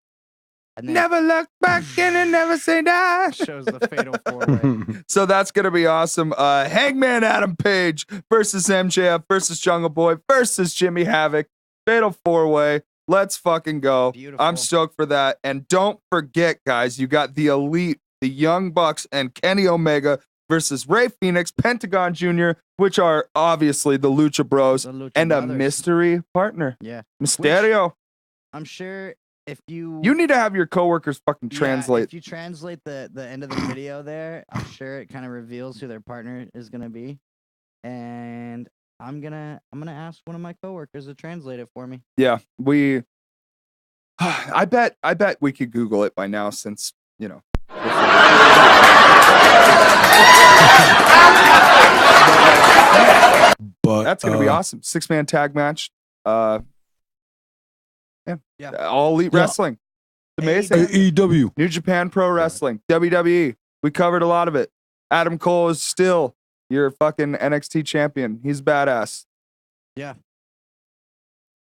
And then
Never look back and never say die.
shows the fatal 4-way.
So that's gonna be awesome. Hangman Adam Page versus MJF versus Jungle Boy versus Jimmy Havoc. Fatal 4-way. Let's fucking go.
Beautiful.
I'm stoked for that. And don't forget, guys, you got the Elite, the Young Bucks, and Kenny Omega versus Rey Fenix, Pentagon Jr., which are obviously the Lucha Bros,
The Lucha
and a
Brothers.
mystery partner,
Yeah.
Mysterio.
I'm sure if you
You need to have your coworkers fucking
yeah,
translate.
if you translate the end of the video there, I'm sure it kind of reveals who their partner is gonna be. And I'm gonna ask one of my coworkers to translate it for me.
Yeah, we. I bet we could Google it by now, since you know.
But
That's gonna be awesome. 6-man tag match.
Yeah.
All Elite
Yeah.
Wrestling. It's amazing.
AEW.
New Japan Pro Wrestling, WWE. We covered a lot of it. Adam Cole is still your fucking NXT champion. He's badass.
Yeah.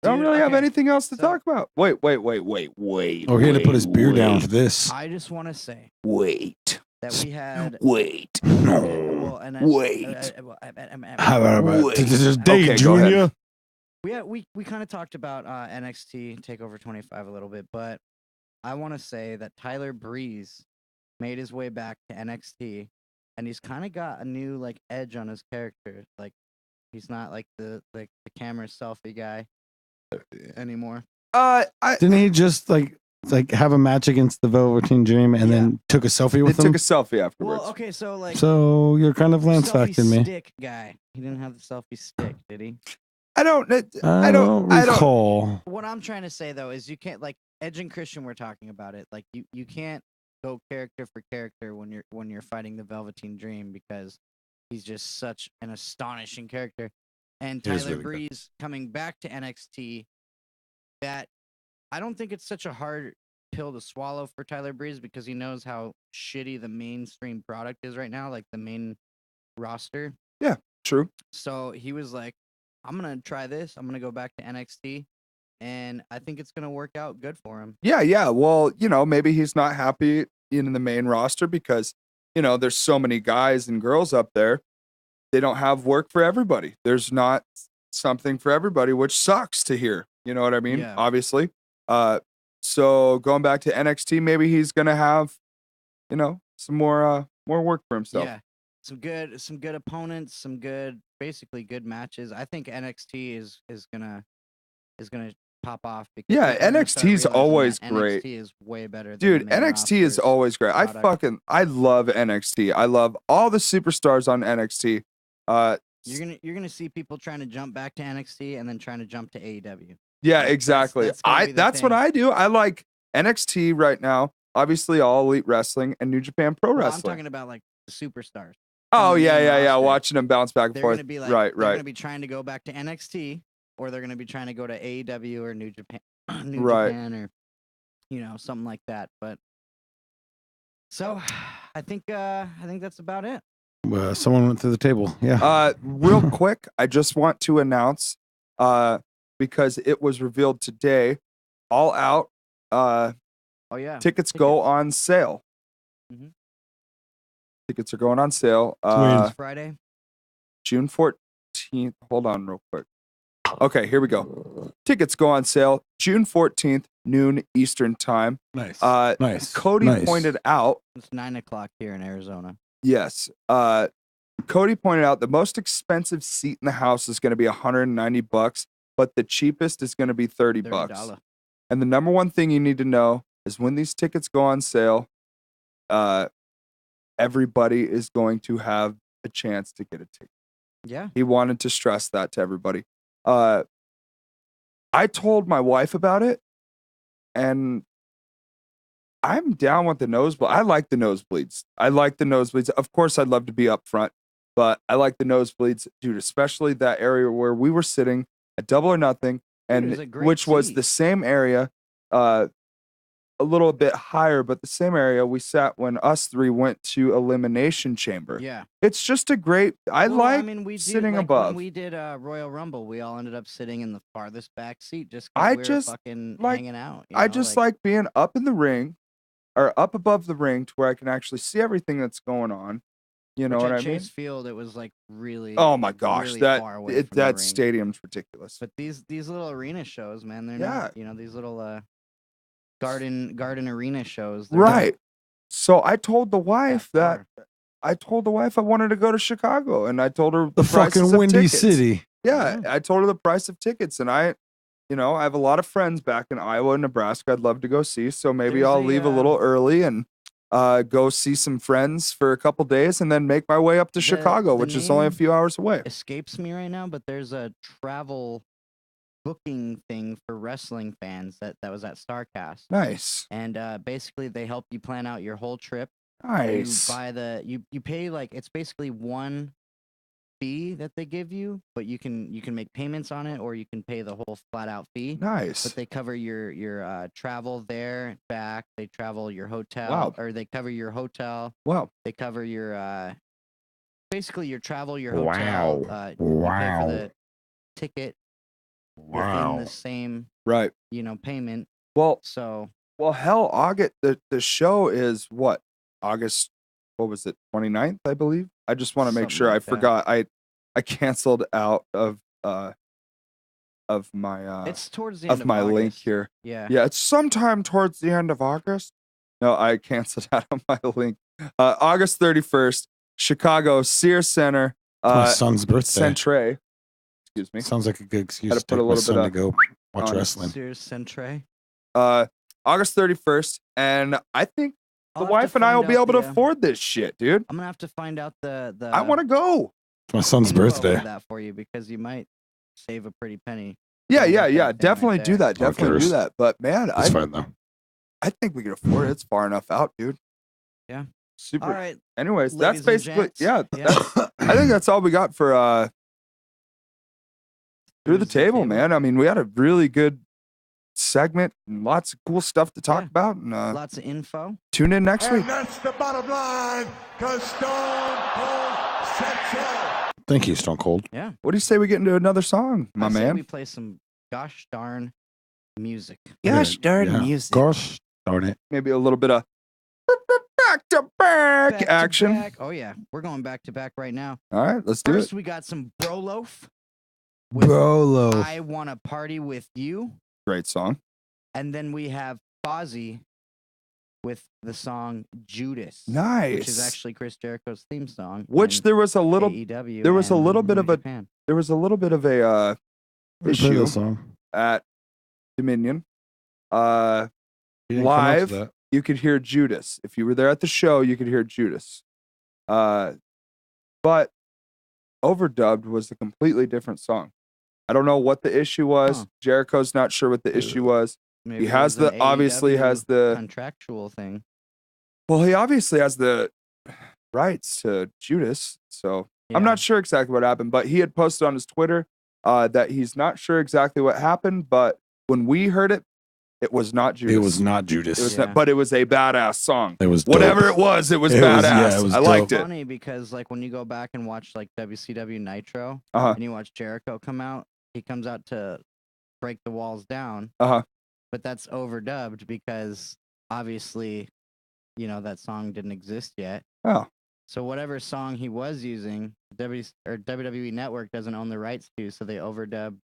I don't
Dude,
really have
okay,
anything else to
so-
talk about. Wait.
Oh, he had to put his beer down for this.
I just want to say
Wait.
that we had
Wait.
well, and
Wait.
How about
Wait.
this is Dave
Okay, go ahead.
Jr.?
we kind of talked about NXT Takeover 25 a little bit, but I want to say that Tyler Breeze made his way back to NXT, and he's kind of got a new like edge on his character. Like he's not like the camera selfie guy anymore.
Didn't he just like have a match against the Velveteen Dream and then took a selfie
They
with
took
him?
a selfie afterwards.
Well, okay, so like
So you're kind of Lance
selfie
facting me.
stick guy. He didn't have the selfie stick, did he?
I don't
I don't recall.
What I'm trying to say though is you can't like Edge and Christian were talking about it. Like you can't go character for character when you're fighting the Velveteen Dream because he's just such an astonishing character. And
He is
Tyler
really good.
Breeze coming back to NXT, that I don't think it's such a hard pill to swallow for Tyler Breeze because he knows how shitty the mainstream product is right now, like the main roster.
True.
So he was like, I'm gonna try this. I'm gonna go back to NXT, and I think it's gonna work out good for him.
Yeah. Well, maybe he's not happy in the main roster because, there's so many guys and girls up there. They don't have work for everybody. There's not something for everybody, which sucks to hear. You know what I mean?
Yeah.
Obviously. So going back to NXT, maybe he's gonna have, some more work for himself.
Yeah, some good opponents, basically good matches. I think NXT is gonna pop off. Because
Yeah,
people are gonna start
NXT is
realizing
always
that
great.
NXT is way better. Than
Dude,
the main
NXT is
roster's
always great.
product.
I love NXT. I love all the superstars on NXT.
You're gonna see people trying to jump back to NXT and then trying to jump to AEW.
Yeah,
That's-
exactly.
that's gonna be the
That's what
thing.
I do. I like NXT right now. Obviously, All Elite Wrestling and New Japan Pro
Well, I'm
Wrestling.
talking about like the superstars.
Oh
the
yeah,
main
yeah, yeah.
roster.
Watching them bounce back and
They're
forth.
gonna be like
Right,
they're
right.
gonna be trying to go back to NXT, or they're gonna be trying to go to AEW or New Japan,
Right.
Japan, or something like that. But so I think that's about it.
Someone went through the table. Yeah.
Real quick, I just want to announce, because it was revealed today, All Out
Oh yeah,
tickets go on sale.
Mhm.
Tickets are going on sale.
It's Friday.
June 14th. Hold on real quick. Okay, here we go. Tickets go on sale June 14th, noon Eastern time.
Nice.
Nice. Cody
Nice.
pointed out,
It's 9 o'clock here in Arizona.
yes. Cody pointed out the most expensive seat in the house is going to be $190, but the cheapest is going to be $30.
$30.
And the number one thing you need to know is when these tickets go on sale, everybody is going to have a chance to get a ticket.
Yeah.
He wanted to stress that to everybody. I told my wife about it, and I'm down with the nosebleed. I like the nosebleeds. Of course, I'd love to be up front, but I like the nosebleeds, dude, especially that area where we were sitting at Double or Nothing,
Dude, it
and
was a great
which was
seat.
the same area a little bit higher, but the same area we sat when us three went to Elimination Chamber.
Yeah.
It's just a great. I
Well,
like
we
sitting
like,
above.
When we did Royal Rumble, we all ended up sitting in the farthest back seat just
I
because we were
just
fucking
like-
hanging out.
I just like being up in the ring, or up above the ring, to where I can actually see everything that's going on. You know
which
what
at
I mean?
Chase Field, it was like really.
Oh my gosh,
really
that
far away from the
that
ring.
stadium's ridiculous.
But these little arena shows, man, they're
Yeah.
not. These little garden arena shows. They're
Right. So I told the
not
wife that
far.
I wanted to go to Chicago, and I told her
The
prices
fucking
of
Windy
tickets.
City.
Yeah, I told her the price of tickets, and I have a lot of friends back in Iowa and Nebraska. I'd love to go see, so maybe
There's
I'll
a,
leave a little early and go see some friends for a couple days, and then make my way up to Chicago,
the
which is only a
name
few hours away.
escapes me right now, but there's a travel booking thing for wrestling fans that was at Starcast.
Nice,
And basically they help you plan out your whole trip.
nice.
You buy you pay like it's basically one fee that they give you, but you can make payments on it, or you can pay the whole flat out fee.
Nice.
But they cover your travel there, back. They travel your hotel,
Wow.
or they cover your hotel.
Wow.
They cover your basically your travel, your hotel.
Wow.
You pay for the ticket within the same
Right.
payment.
Well,
So
hell, August. The show is what? August. What was it? 29th, I believe. I just want to make
Something
sure. I
like that.
forgot. I canceled out of my
it's towards the end
of my link
August.
here.
Yeah.
Yeah, it's sometime towards the end of August. No, I canceled out of my link. August 31st, Chicago, Sears Center,
My son's birthday.
Centre. Excuse me.
Sounds like a good excuse
Had
to
to put
take
a
my
little
son
bit
to go watch
on it.
wrestling.
Sears Centre.
August 31st, and I think
I'll
the
have to
wife and I will
find
be
out
able to
the,
afford this shit, dude.
I'm gonna have to find out the.
I want to go.
It's my son's
info
birthday.
of that for you, because you might save a pretty penny.
Yeah,
Going
yeah,
with
yeah.
that thing right
Definitely do
there.
that. Definitely do
cares?
that. But man,
It's fine though.
I think we can afford it. It's far enough out, dude.
Yeah.
Super.
All right.
Anyways,
ladies
that's
and
basically
gents.
yeah.
Yeah.
That's, I think that's all we got for through the table, man. I mean, we had a really good segment and lots of cool stuff to talk
Yeah.
about. And
Lots of info.
tune in next
And
week.
that's the bottom line, because Stone Cold said so.
Thank you, Stone Cold.
Yeah.
What do you say we get into another song, my
I say
man?
we play some gosh darn music.
Gosh darn music. Gosh darn it.
Maybe a little bit of back to back
Back to
action.
back. Oh yeah, we're going back to back right now.
All right, let's do
First,
it.
we got some Broloaf with
Brolo.
"I Wanna Party with You,"
Great song.
and then we have Fozzy with the song "Judas,"
Nice.
which is actually Chris Jericho's theme song.
Which
in
there was a little
AEW
there was a
and
little bit
New
of a
Japan.
there was a little bit of a
We play
issue
this song.
at Dominion.
You didn't come out to
Live,
that.
you could hear Judas. If you were there at the show, you could hear Judas. But overdubbed was a completely different song. I don't know what the issue was.
Huh.
Jericho's not sure what the issue was.
Maybe it
has
was an
the- obviously
AEW
has the-
contractual thing.
Well, he obviously has the rights to Judas, so I'm
Yeah.
not sure exactly what happened. But he had posted on his Twitter that he's not sure exactly what happened. But when we heard it, it was not Judas.
It was not Judas.
It was
Yeah.
not, but it was a badass song.
It was dope.
Whatever it was
It was-
badass.
yeah, it was
I liked
dope.
it.
Funny because like when you go back and watch like WCW Nitro
Uh-huh.
and you watch Jericho come out, he comes out to break the walls down.
Uh-huh.
But that's overdubbed because obviously, that song didn't exist yet.
Oh,
So whatever song he was using, WWE Network doesn't own the rights to, so they overdub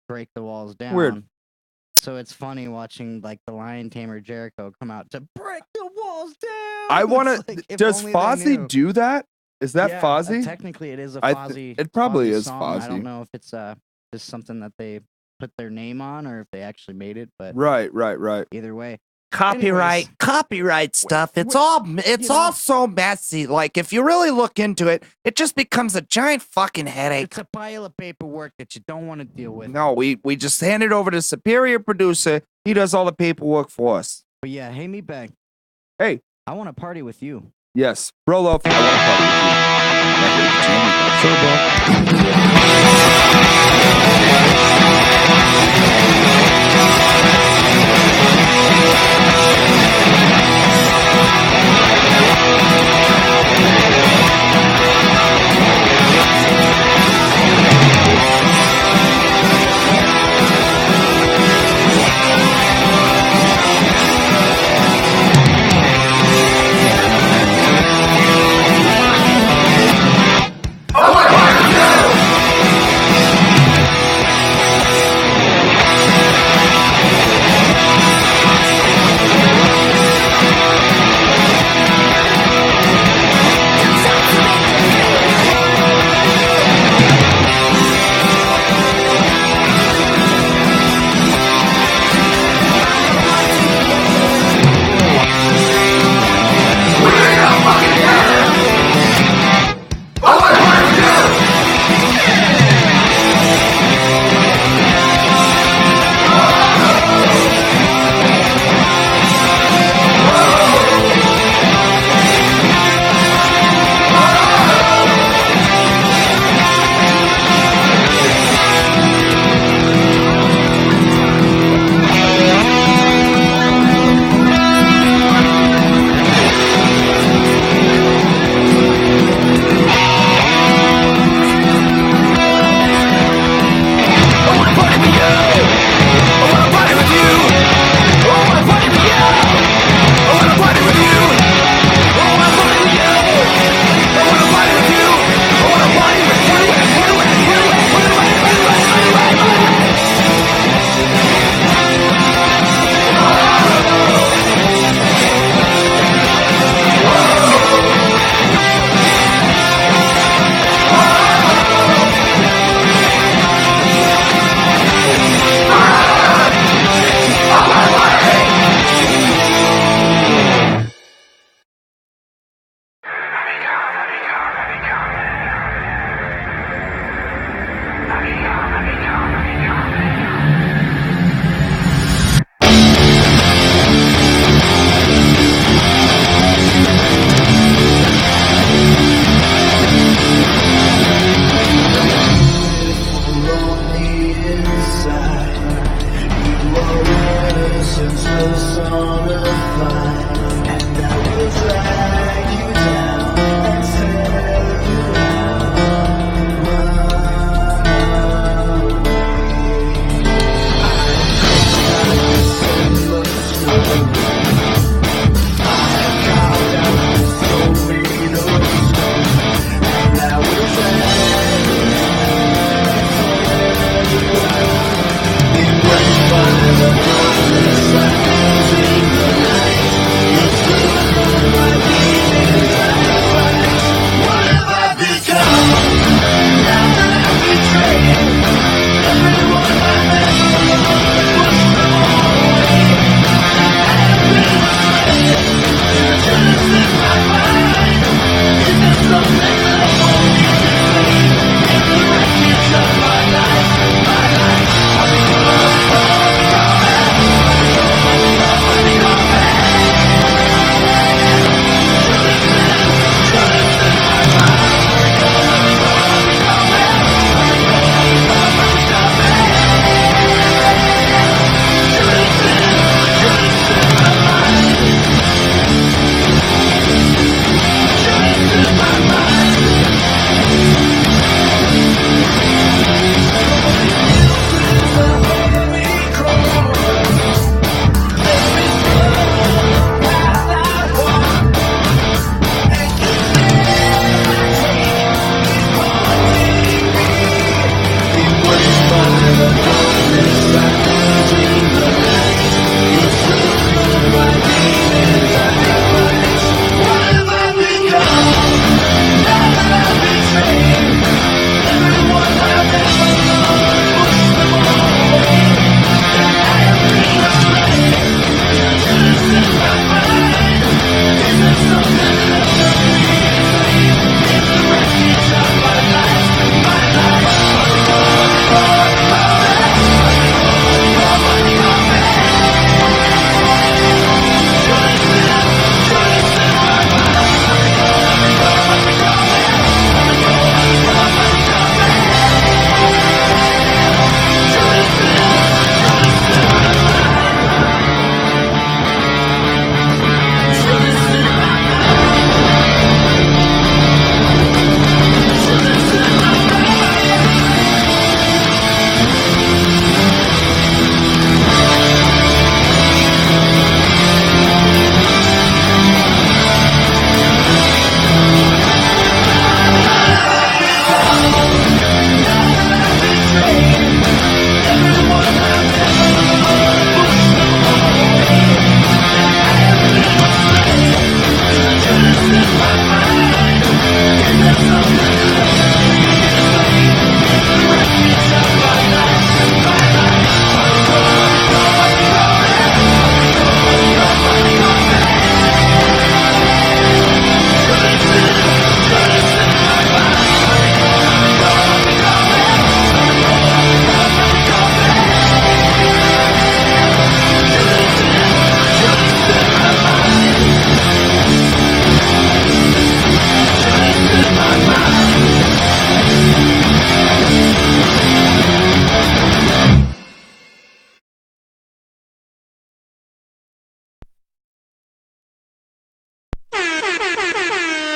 "Break the Walls Down."
Weird.
So it's funny watching like the Lion Tamer Jericho come out to break the walls down.
I want
It's
to.
like, if
Does
only they
Fozzy
knew.
do that? Is that
Yeah,
Fozzy?
technically, it is a
I
Fozzy.
it probably
Fozzy
is
song. I
Fozzy.
don't know if it's just something that they put their name on or if they actually made it, but
Right.
either way.
Copyright stuff. It's all so messy. Like if you really look into it, it just becomes a giant fucking headache.
It's a pile of paperwork that you don't want to deal with.
No, we just hand it over to superior producer. He does all the paperwork for us.
But yeah, hey, Meatbag.
Hey.
I want to party with you.
Yes, Brolo. I want to party with you.
So, bro.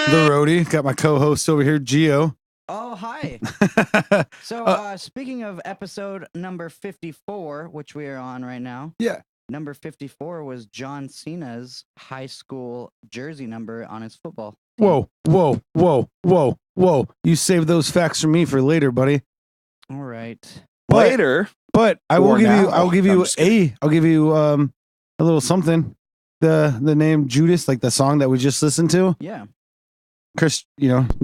The roadie. Got my co-host over here, Gio.
Oh, hi. So, speaking of episode number 54, which we are on right now.
Yeah.
Number 54 was John Cena's high school jersey number on his football team.
Whoa. You save those facts for me for later, buddy.
All right.
Later.
But I will
Or
give you
now.
I'll give
I'm
you
just kidding.
a little something. The name Judas, like the song that we just listened to.
Yeah.
Chris,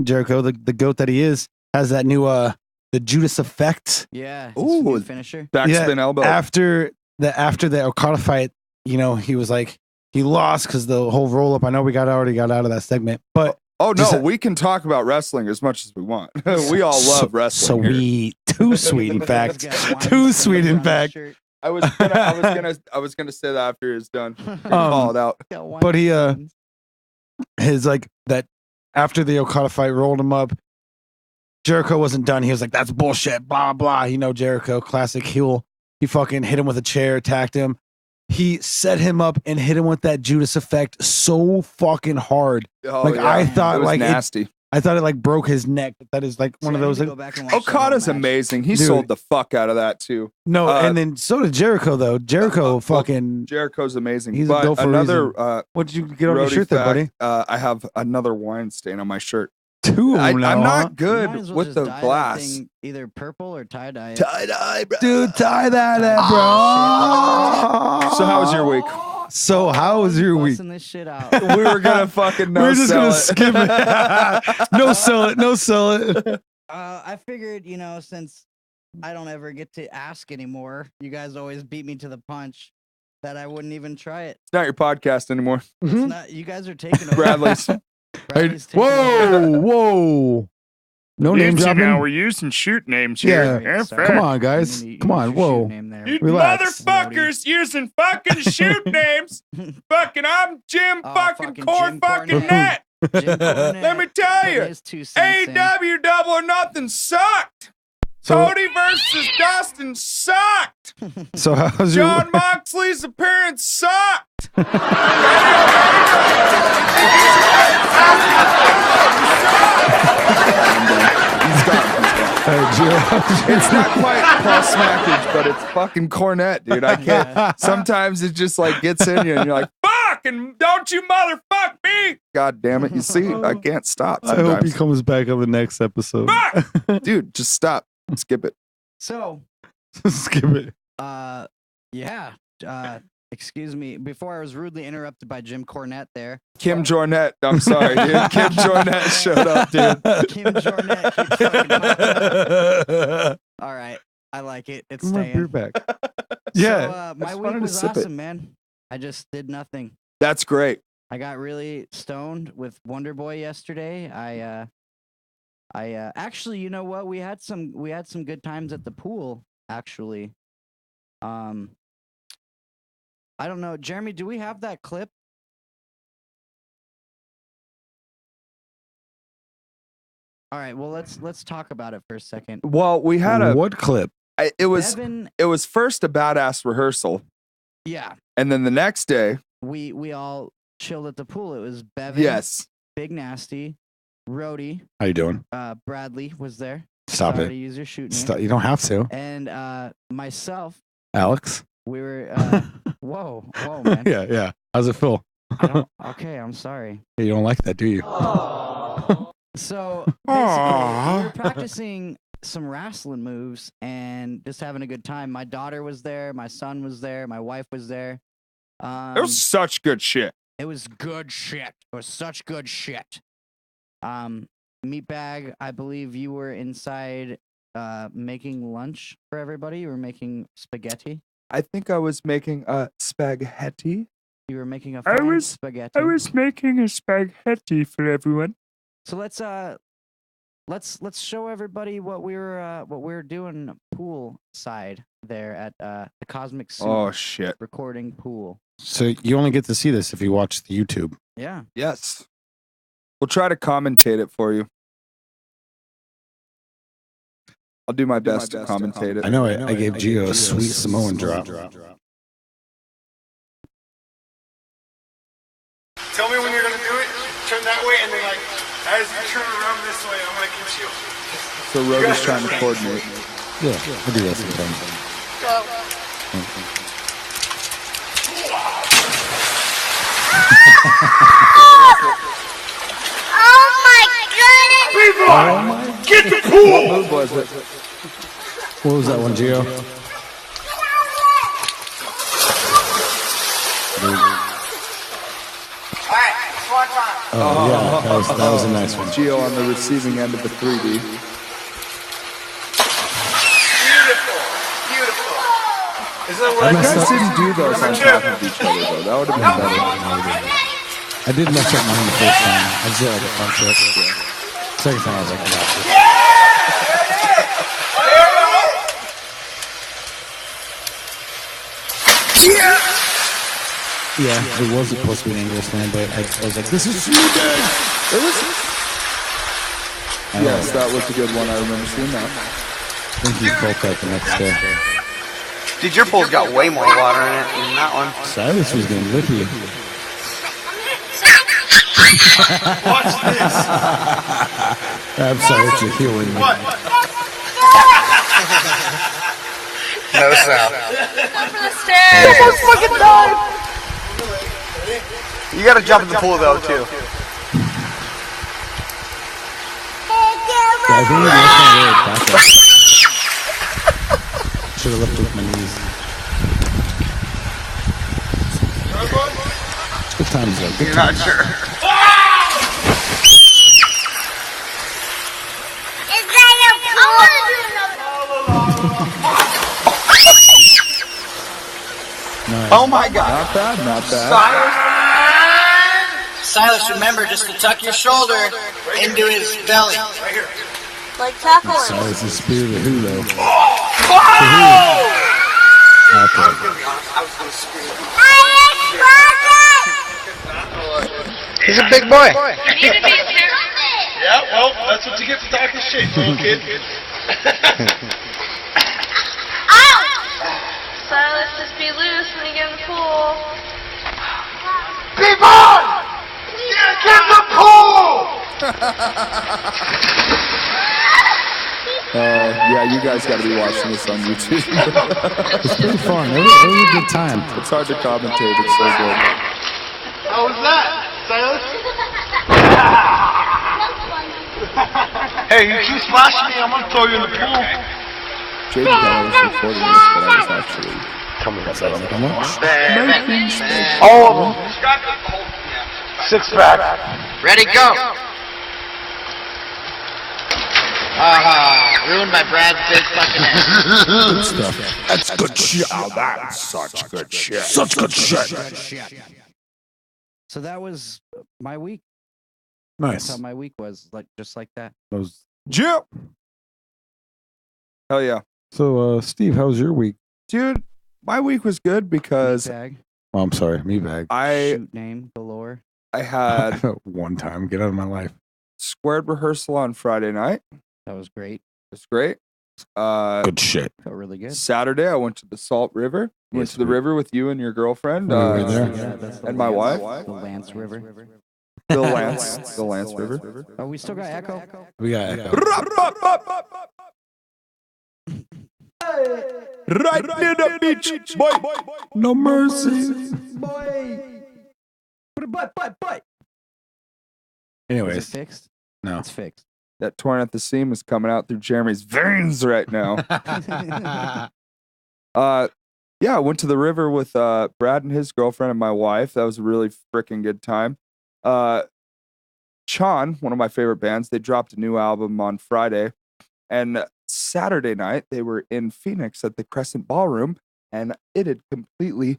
Jericho, the goat that he is, has that new the Judas effect.
Yeah.
Ooh.
Ooh. Finisher.
Backspin elbow.
After the Okada fight, he was like he lost because the whole roll up. I know we already got out of that segment, but
Oh no,
Just-
we can talk about wrestling as much as we want. We all love wrestling. here.
Sweet, too sweet, in fact,
He's got wine
too
stains
sweet, in
on his
fact.
shirt.
I was gonna say that after it's done. Call it out.
Got wine
But he
stains.
his like that after the Okada fight rolled him up. Jericho wasn't done. He was like, "That's bullshit." Blah blah. Jericho, classic heel. He fucking hit him with a chair, attacked him. He set him up and hit him with that Judas effect so fucking hard.
Oh,
Like,
yeah.
I thought,
it was
like, it-
nasty.
I thought it like broke his neck. That is like one
So
of
I need
those.
to
Like,
go back and watch the whole
Okada's
match.
amazing. He
Dude.
sold the fuck out of that too.
no,
Uh,
and then so did Jericho though. Jericho
well,
fucking.
Jericho's amazing.
He's a
but
goat for a
another
reason. What did you get on your
roadie
shirt there,
fact,
buddy?
I have another wine stain on my shirt.
Two.
I'm
now, huh?
not
You
good
might as well
with
just
the
dye that
glass.
thing either purple or tie dye.
Tie dye, bro.
Dude, tie that up, bro.
So how was your week?
So how was your week?
Busting this shit out.
We were gonna fucking no
We're just
sell
gonna
it.
skip it. No sell it. No sell it.
I figured, since I don't ever get to ask anymore, you guys always beat me to the punch, that I wouldn't even try it.
It's not your podcast anymore.
It's not. You guys are taking over.
Bradley's.
Bradley's taking over.
Whoa. No name
Now
dropping.
we're using shoot names
Yeah.
here.
Sorry.
Come on, guys.
You
Come on.
use your shoe
Whoa.
name there.
You
Relax.
motherfuckers using fucking shoot names. Fucking, I'm Jim
Oh,
fucking
fucking
Core
Jim
fucking
Cornette.
Net.
Jim Cornette
Let me tell
put
you,
his 2 cents in.
AEW Double or Nothing sucked.
So,
Cody versus Dustin sucked.
so how's your
John Moxley's appearance sucked.
It's not quite Paul Smackage, but it's fucking Cornette, dude. I can't. Sometimes it just like gets in you, and you're like,
Fuck, and don't you motherfuck me.
God damn it! You see, I can't stop.
I hope he
Sometimes,
comes back on the next episode.
Fuck.
dude, just stop, skip it.
So,
Skip it.
yeah. Excuse me. Before I was rudely interrupted by Jim Cornette there.
Kim Jornet. I'm sorry, dude. Kim Jornet showed up, dude.
Kim Jornet keeps fucking popping up. All right. I like it. It's
My beer
staying.
back.
So,
Yeah.
my
just
week
wanted to
was
sip it.
awesome, man. I just did nothing.
That's great.
I got really stoned with Wonder Boy yesterday. I actually, you know what? We had some good times at the pool, actually. I don't know. Jeremy, do we have that clip? All right, well let's talk about it for a second.
Well, we had a.
What clip?
It was
Bevan,
first a badass rehearsal,
yeah,
and then the next day,
we all chilled at the pool. It was Bevan,
yes,
Big Nasty, Rhodey,
How you doing?
Bradley was there.
Stop
Sorry
it.
to use your shoot name.
Stop. You don't have to,
And myself,
Alex.
we were. Whoa, man.
Yeah. How's it feel?
Okay, I'm sorry.
You don't like that, do you?
So basically, we were practicing some wrestling moves and just having a good time. My daughter was there, my son was there, my wife was there.
it was such good shit.
It was good shit. It was such good shit. Meatbag, I believe you were inside making lunch for everybody. You were making spaghetti.
I think I was making a spaghetti.
You were making a fine spaghetti.
making a spaghetti for everyone.
So let's show everybody what we're doing pool side there at the Cosmic Soup
Oh shit.
recording pool.
So you only get to see this if you watch the YouTube.
Yeah.
Yes. We'll try to commentate it for you. I'll do my best to commentate it.
I know I gave Gio a sweet Samoan drop.
Tell me when you're gonna do it. Turn that way, and then like as you turn around this way, I'm gonna get you.
So Roby's trying to coordinate.
Yeah, I do that sometimes.
Get the pool!
What move was it?
What was that one, Gio?
Alright, swan time.
Oh, yeah, that was a nice one.
Gio on the receiving end of the 3D.
Beautiful. Is that what
You guys didn't do those on top of each other though. That would have been better.
I did mess up mine the first time. I just did like a front flip. Second time I was like, I got this. Yeah, it was supposed to be an English slam, but I was like, this is stupid!
It was. Yes, that was a good one. I remember seeing that.
I think he felt that the next day.
Dude, your pool's got way more water in it than that one.
Silas was getting lippy.
Watch this.
I'm sorry to healing me.
What?
No sound.
Go for the stairs.
Almost fucking died. You gotta jump in the pool though, too.
Yeah, I think I left my way back up. Should have left with my knees. Good times though. Good
You're not
times.
sure.
Nice.
Oh my god.
Not bad, not bad.
Silas, remember just to tuck your shoulder into his belly.
Like tackle him.
Silas is spirit of who though?
He's a big boy.
You need to be careful.
Yeah, well, that's what you get for talking shit, little kid.
Silas, just be loose when you get in the pool.
People! Get the pool!
Yeah, you guys got to be watching this on YouTube.
It's pretty fun. It was a good time.
It's hard to commentate. It's so good.
How was that, Silas? Hey, you keep splashing me, I'm gonna throw you in the pool.
Jaden thought I was recording this, but I was actually.
Tell me what's that. How much?
All of them. 6 pack.
Ready, go. Ruined my Brad's big fucking ass.
Good stuff.
That's good shit. Oh, that's such good shit.
Such good shit.
So that was my week. That's
Nice.
how my week was, like just like that.
That was...
Jip. Hell yeah.
So, Steve, how was your week?
Dude, my week was good because
Meatbag,
Oh, I'm sorry. Meatbag.
shoot name galore.
I had
One time. Get out of my life.
squared rehearsal on Friday night.
That was great.
It's great.
Good shit.
Felt really good.
Saturday, I went to the Salt River. Went
Yes,
to the
we-
river with you and your girlfriend.
We were there.
Yeah, that's the
and my
Lance-
wife.
The Lance River.
The Lance River.
Oh, we still got echo.
We got echo.
Right near the beach, boy.
No mercy.
But. Is it
Anyways,
fixed?
no.
It's fixed.
That torn at the seam is coming out through Jeremy's veins right now. Yeah, I went to the river with Brad and his girlfriend and my wife. That was a really freaking good time. Chan, one of my favorite bands, they dropped a new album on Friday. And Saturday night, they were in Phoenix at the Crescent Ballroom, and it had completely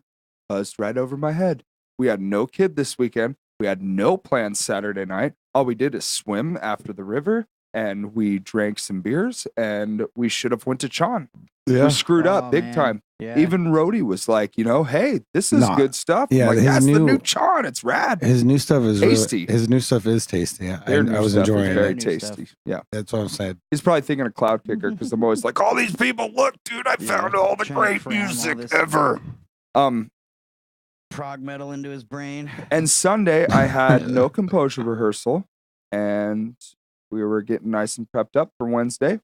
buzzed right over my head. We had no kid this weekend. We had no plans Saturday night. All we did is swim after the river, and we drank some beers, and we should have went to Chan.
Yeah.
We screwed up
Oh,
big
man.
time.
Yeah.
Even Rhodey was like, hey, this is
Nah.
good stuff.
Yeah,
I'm like,
his
that's the
new-
new Chan. It's rad.
His new stuff is
Tasty.
His new stuff is tasty. Yeah,
Their new
I was
stuff is
enjoying
very
it.
New stuff.
tasty. Yeah.
That's what I'm saying.
He's probably thinking of Cloud Kicker because I'm always like, all these people, look, dude, I found all the
trying to
great
cram all
music
this
ever.
prog metal into his brain.
And Sunday, I had no composure rehearsal, and we were getting nice and prepped up for Wednesday.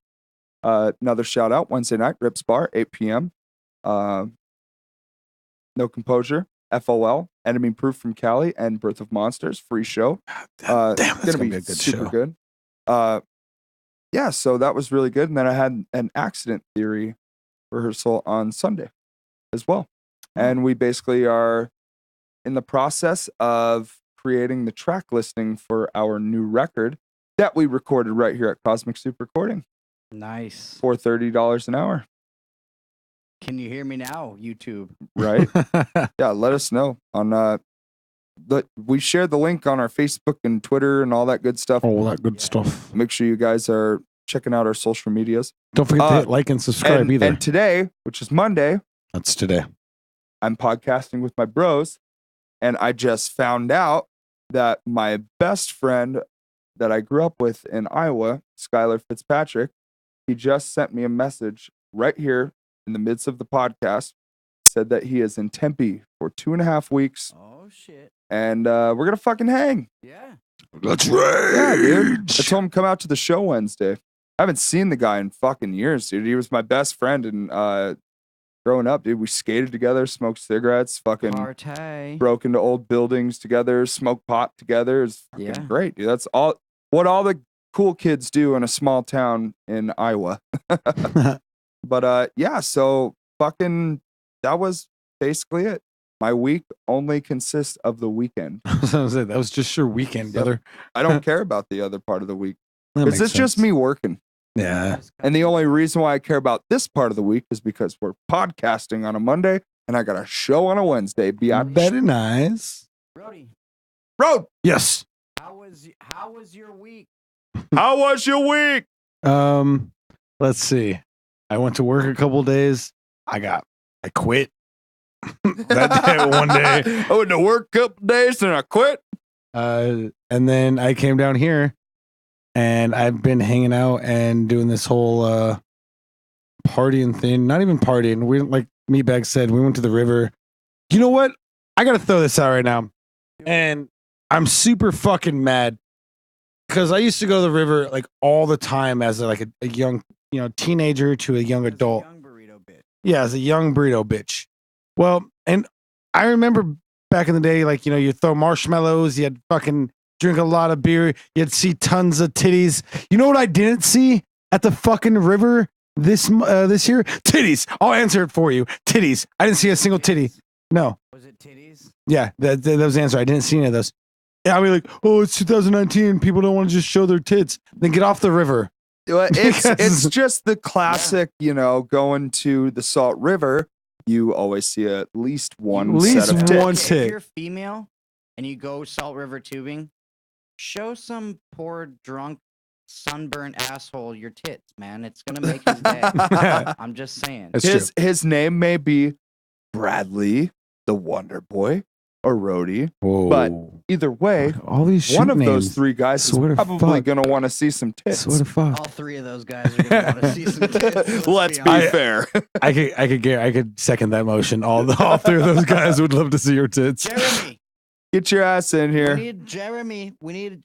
Another shout out Wednesday night, Rips Bar, 8 p.m. No composure, FOL, Enemy Proof from Cali, and Birth of Monsters, free show.
Damn, that's
gonna be
be a good
super
show.
good. Yeah, so that was really good. And then I had an accident theory rehearsal on Sunday as well. And we basically are in the process of creating the track listing for our new record that we recorded right here at Cosmic Soup Recording
Nice.
for $30 an hour,
Can you hear me now, YouTube?
right? Yeah, let us know on we shared the link on our Facebook and Twitter and all that good stuff.
All that good stuff.
Make sure you guys are checking out our social medias.
Don't forget to hit like and subscribe either.
And today, which is Monday,
That's today.
I'm podcasting with my bros, and I just found out that my best friend that I grew up with in Iowa, Skylar Fitzpatrick, he just sent me a message right here in the midst of the podcast, said that he is in Tempe for 2.5 weeks,
Oh shit.
and we're gonna fucking hang.
Yeah.
Let's
Yeah, dude.
rage.
I told him come out to the show Wednesday. I haven't seen the guy in fucking years, dude. He was my best friend, and growing up, dude, we skated together, smoked cigarettes, fucking
Partay.
broke into old buildings together, smoked pot together. It's fucking
Yeah.
great, dude. That's what all the cool kids do in a small town in Iowa. But yeah, so fucking that was basically it. My week only consists of the weekend.
That was just your weekend, brother.
I don't care about the other part of the week.
That
Because
makes
it's just
sense.
me working.
Yeah.
And the only reason why I care about this part of the week is because we're podcasting on a Monday and I got a show on a Wednesday.
Very nice.
Brody,
Road.
Yes.
how was your week?
How was your week?
Let's see. I went to work a couple days. I quit. That day, one day.
I went to work a couple days and I quit.
And then I came down here and I've been hanging out and doing this whole partying thing. Not even partying. We, like Meatbag said, we went to the river. You know what? I gotta throw this out right now. And I'm super fucking mad because I used to go to the river like all the time as a young, teenager to a young adult.
Young burrito bitch.
Yeah, as a young burrito bitch. Well, and I remember back in the day, like, you throw marshmallows, you'd fucking drink a lot of beer, you'd see tons of titties. You know what I didn't see at the fucking river this year? Titties. I'll answer it for you. Titties. I didn't see a single titty. No.
Was it titties?
Yeah, that was the answer. I didn't see any of those. Yeah, I mean, like, oh, it's 2019. People don't want to just show their tits. Then get off the river.
Well, it's
Because-
just the classic, going to the Salt River. You always see at least one
At least
set of tits.
one
If
tit.
you're female and you go Salt River tubing, show some poor drunk sunburned asshole your tits, man. It's gonna make his day. I'm just saying.
That's true.
His name may be Bradley, the Wonder Boy, or Rhodey.
Whoa.
But either way,
all these
one
shit
of those
names.
three guys is
Swear to
probably
fuck.
going to want to see some tits.
Swear to fuck.
All three of those guys are gonna want to see some tits.
Let's be
honest.
fair.
I could second that motion. All three of those guys would love to see your tits.
Jeremy.
Get your ass in
We
here.
need Jeremy. We need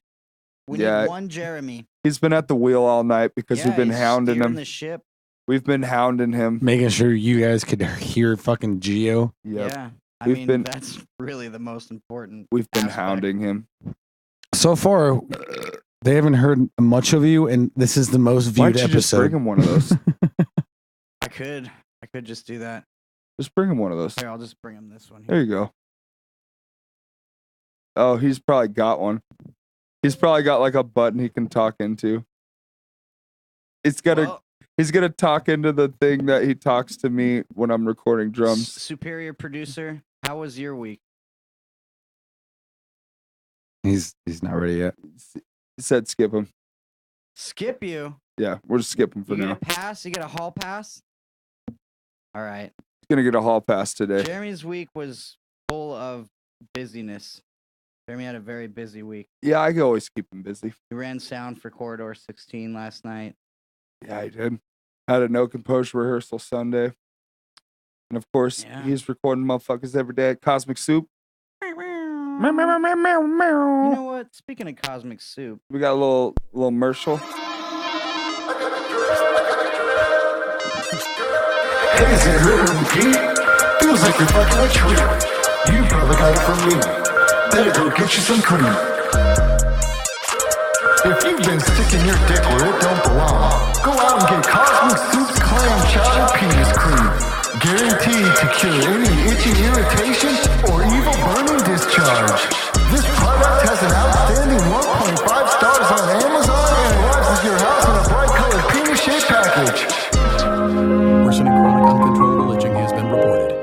Yeah.
one Jeremy.
He's been at the wheel all night because we've been
he's
hounding
steering
him.
the ship.
We've been hounding him.
Making sure you guys could hear fucking Gio.
Yep.
Yeah. I
We've
mean,
been-
that's really the most important.
We've been
aspect.
hounding him.
So far, they haven't heard much of you, and this is the most
Why
viewed
don't you just bring
episode.
him one of those?
I could just do that.
Just bring him one of those.
Here, I'll just bring him this one.
There
Here.
you go. Oh, he's probably got one. He's probably got like a button he can talk into. He's gonna talk into the thing that he talks to me when I'm recording drums.
Superior producer, how was your week?
He's not ready yet.
He said skip him.
Skip you?
Yeah, we'll just skip him for
You
now.
get a pass? You get a hall pass? All right.
He's gonna get a hall pass today.
Jeremy's week was full of busyness. Jeremy had a very busy week.
Yeah, I can always keep him busy.
He ran sound for Corridor 16 last night.
Yeah, I did. Had a no composure rehearsal Sunday. And of course, he's recording motherfuckers every day at Cosmic Soup.
You know what? Speaking of Cosmic Soup,
We got a little Mercial.
Hey, is it good and Pete? Feels like you're fucking a treat. You probably got it from me. Better go get you some cream. If you've been sticking your dick where it don't belong, go out and get Cosmic Soup's clam chowder penis cream. Guaranteed to cure any itchy irritation or evil burning discharge. This product has an outstanding 1.5 stars on Amazon and arrives at your house in a bright colored penis-shaped package.
Worsening chronic uncontrollable itching has been reported.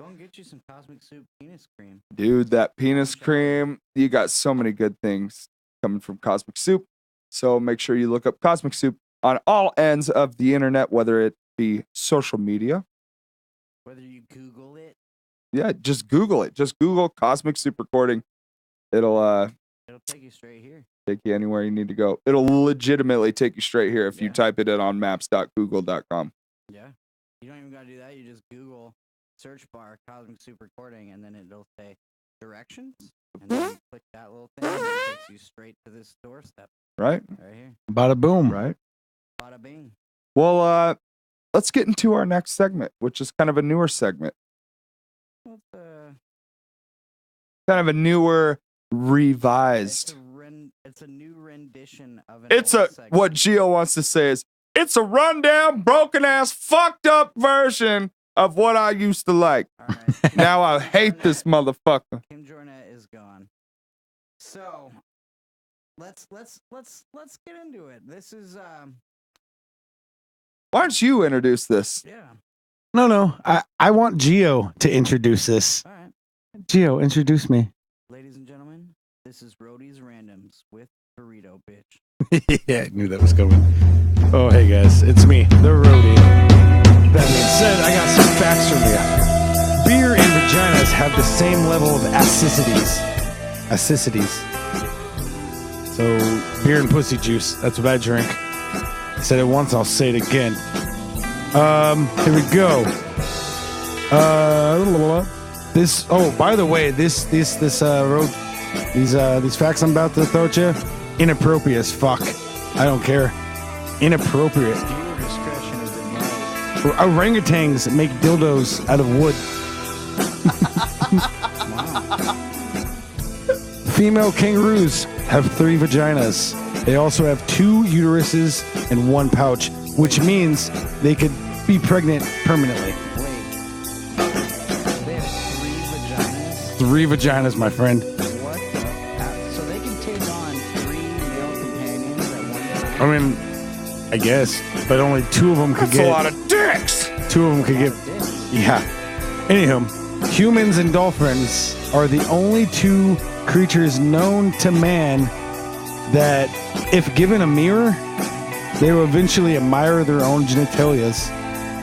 go and get you some Cosmic Soup penis cream.
Dude, that penis cream, you got so many good things coming from Cosmic Soup. So make sure you look up Cosmic Soup on all ends of the internet, whether it be social media.
Whether you Google it.
Yeah, just Google it. Just Google Cosmic Soup recording. It'll
take you straight here.
Take you anywhere you need to go. It'll legitimately take you straight here if you type it in on maps.google.com.
Yeah. You don't even got to do that. You just Google search bar Cosmic Soup recording, and then it'll say directions. And then you click that little thing, and it takes you straight to this doorstep.
Right?
Right here.
Bada boom.
Right?
Bada bing.
Well, let's get into our next segment, which is kind of a newer segment.
What's
Kind of a newer, revised.
It's a new rendition of an
It's
old
a
segment.
what Gio wants to say is it's a rundown, broken ass, fucked up version of what I used to like. Now I hate this motherfucker.
Kim Jornet is gone. So let's get into it. This is
Why don't you introduce this?
yeah.
No. I want Gio to introduce this.
All right.
Gio, introduce me.
Ladies and gentlemen, this is Roadie's Randoms with Burrito Bitch.
Yeah, I knew that was coming. Oh, hey guys, it's me, the roadie. That being said, I got some facts from you. Beer and vaginas have the same level of acidities. So, beer and pussy juice, that's what I drink. I said it once, I'll say it again. Here we go. This. Oh, by the way, this road. These facts I'm about to throw at you, inappropriate as fuck. I don't care. Inappropriate.
Viewer discretion is advised.
Orangutans make dildos out of wood. Female kangaroos have 3 vaginas. They also have 2 uteruses and 1 pouch, which means they could be pregnant permanently.
They have 3 vaginas.
3 vaginas, my friend.
What? So they can take on 3 male companions at one time.
I mean, I guess, but only 2 of them could
That's
get.
a lot of dicks.
2 of them could get. Yeah. Anywho, humans and dolphins are the only 2 creatures known to man that, if given a mirror, they will eventually admire their own genitalias.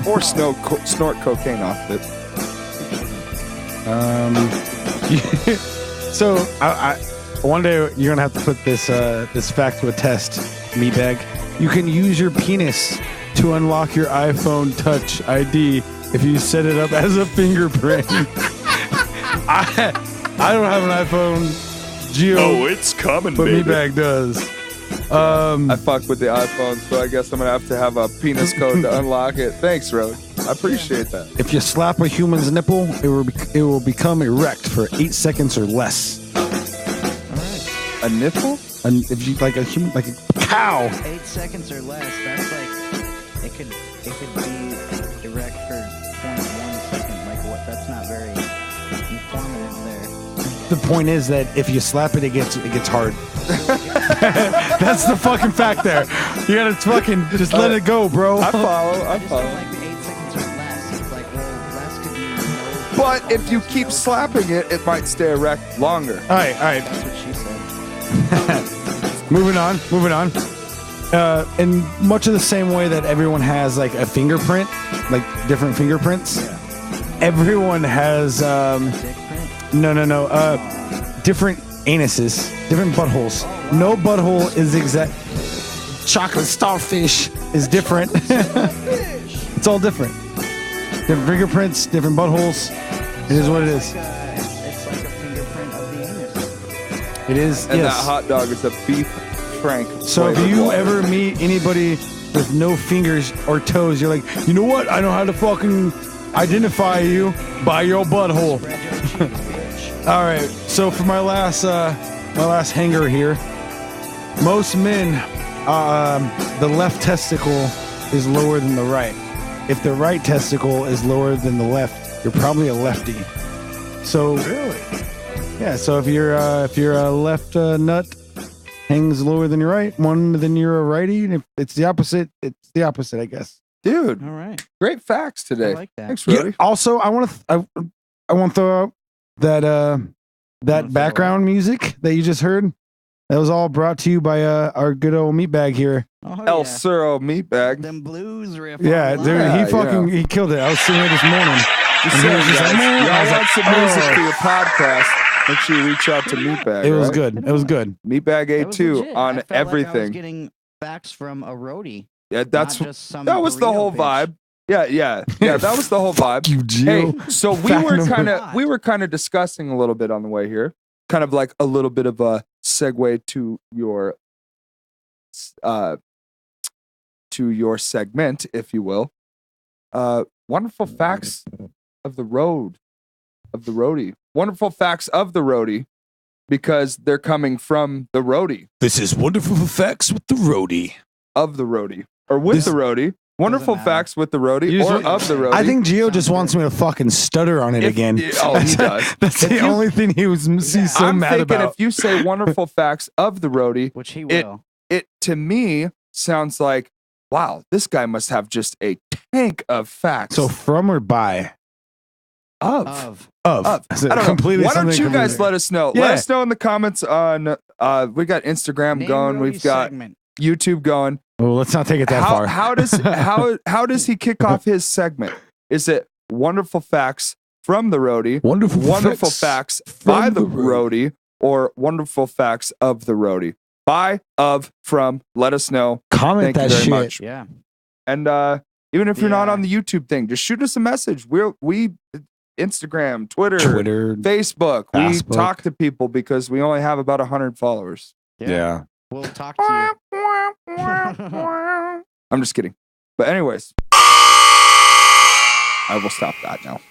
Or snort cocaine off it.
So I one day you're gonna have to put this fact to a test, meatbag. You can use your penis to unlock your iPhone Touch ID if you set it up as a fingerprint. I don't have an iPhone. Gio,
it's coming,
but meatbag does.
I fuck with the iPhone, so I guess I'm gonna have to have a penis code to unlock it. Thanks, Road. I appreciate that.
If you slap a human's nipple, it will become erect for 8 seconds or less.
A nipple?
And if you like a human, like a cow.
8 seconds or less. That's like it could be erect for 0.1 second. Like what? That's not very informative there.
the point is that if you slap it, it gets hard. That's the fucking fact there. You gotta fucking just let it go, bro.
I follow.
Like the 8 seconds or less. It's like, well, less could be no.
But if you keep slapping it, it might stay erect longer.
All right.
That's what she said.
Moving on. In much of the same way that everyone has like a fingerprint, like different fingerprints, everyone has different anuses, different buttholes. No butthole is exact. Chocolate starfish is different. It's all different. Different fingerprints, different buttholes. It is what it is.
It's like a fingerprint of the anus.
It is.
And
yes.
that hot dog is a beef frank.
So if you ever meet anybody with no fingers or toes, you're like, you know what? I know how to fucking identify you by your butthole. All right. So for my last hanger here, most men, the left testicle is lower than the right. If the right testicle is lower than the left, you're probably a lefty. So
Really?
yeah. So if you're a left nut hangs lower than your right, one then you're a righty. And if it's the opposite, I guess.
Dude,
All right.
great facts today.
I like that.
Thanks,
Yeah,
Rody.
also, I want to throw out that background music that you just heard. That was all brought to you by our good old meatbag here.
Oh,
El
yeah.
Suro meatbag.
Them blues riff.
Yeah,
on
dude,
Yeah,
he killed it. I was sitting here this morning.
Just
And he
saying,
was just
guys,
like, "Man," I
y'all
was
want
like,
some music
"Oh."
for your podcast? Make sure you reach out to Meatbag.
It was
right?
good. It was good.
Meatbag
It was
A2
legit. I
on
felt like I was
everything.
getting facts from a roadie.
Yeah, that's
not just some
that was the
burrito
whole
bitch.
vibe. Yeah. That was the whole vibe.
You, Gio.
Hey, so
Fact number
we were kind of discussing a little bit on the way here, kind of like a little bit of a segue to your segment, if you will. Wonderful facts of the roadie. Wonderful facts of the roadie, because they're coming from the roadie
This is wonderful facts with the roadie.
of the roadie or with the roadie. Wonderful
matter.
facts with the roadie
You just
or
want-
of the roadie.
I think Gio just wants me to fucking stutter on it again.
Oh, he does.
That's
If
the
you-
only thing he's so
I'm
mad
thinking
about.
if you say wonderful facts of the roadie,
Which he will.
it to me sounds like, wow, this guy must have just a tank of facts.
So from or by?
Of.
Of.
Is it
I don't
completely
know. Why don't
something
you guys
completely-
let us know?
Yeah.
Let us know in the comments on. We got Instagram
Name
going.
roadie
We've got
segment.
YouTube going.
Well, let's not take it that far.
How does he kick off his segment? Is it wonderful facts from the roadie,
Wonderful
facts
from
by the
the
roadie, or wonderful facts of the roadie? By, of, from. Let us know.
Comment
Thank you
that
very
shit.
much.
Yeah.
And even if you're not
Yeah.
on the YouTube thing, just shoot us a message. We Instagram, Twitter, Facebook. We
Facebook.
talk to people because we only have about 100 followers.
Yeah.
We'll talk to you.
I'm just kidding. But anyways, I will stop that now.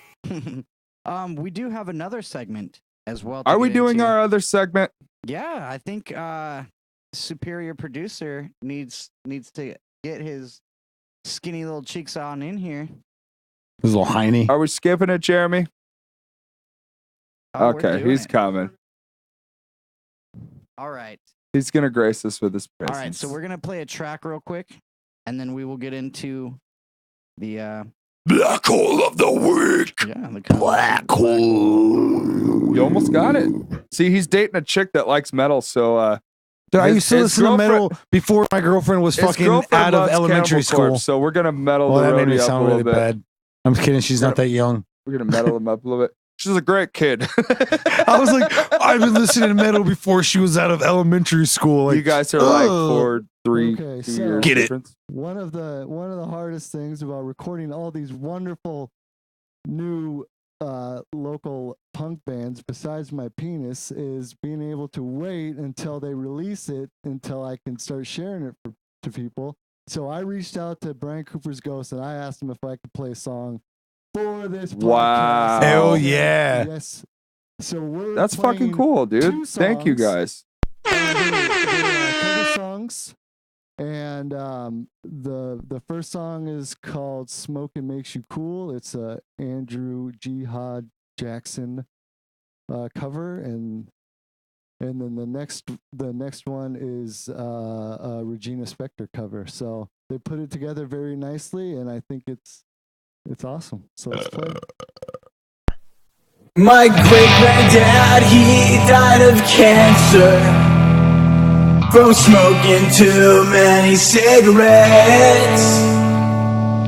We do have another segment as well. to
Are we
get
doing
into.
our other segment?
Yeah, I think superior producer needs to get his skinny little cheeks on in here.
His little hiney.
Are we skipping it, Jeremy?
Oh, we're
Okay,
doing
he's
it.
coming.
All right.
He's gonna grace us with his presence.
All right, so we're gonna play a track real quick, and then we will get into the
Black hole of the week.
yeah, the
Black hole.
You almost got it. See, he's dating a chick that likes metal, so
Dude, I
his-
used to
his
listen to metal
girlfriend-
before my girlfriend was
his
fucking
girlfriend
out of
loves
elementary
Cannibal
school.
Corpse, so we're gonna metal
Well,
the
that made me
roadie up a
sound
little
really
bit.
bad. I'm kidding. She's not that young.
We're gonna metal him up a little bit. She's a great kid.
I was like, I've been listening to metal before she was out of elementary school. Like,
you guys are like
ugh.
3
Okay,
2
so-
years
Get it.
difference.
One of the hardest things about recording all these wonderful new local punk bands, besides my penis, is being able to wait until they release it until I can start sharing it to people. So I reached out to Brian Cooper's Ghost and I asked him if I could play a song for this podcast.
Wow.
Hell yeah.
Yes. So we're
That's fucking
playing
cool, dude.
2
Thank you
songs.
guys.
Cover songs, and the first song is called "Smoking Makes You Cool." It's a Andrew Jihad Jackson cover, and then the next one is a Regina Spektor cover. So they put it together very nicely, and I think it's awesome. So let's play.
My great-granddad, he died of cancer from smoking too many cigarettes.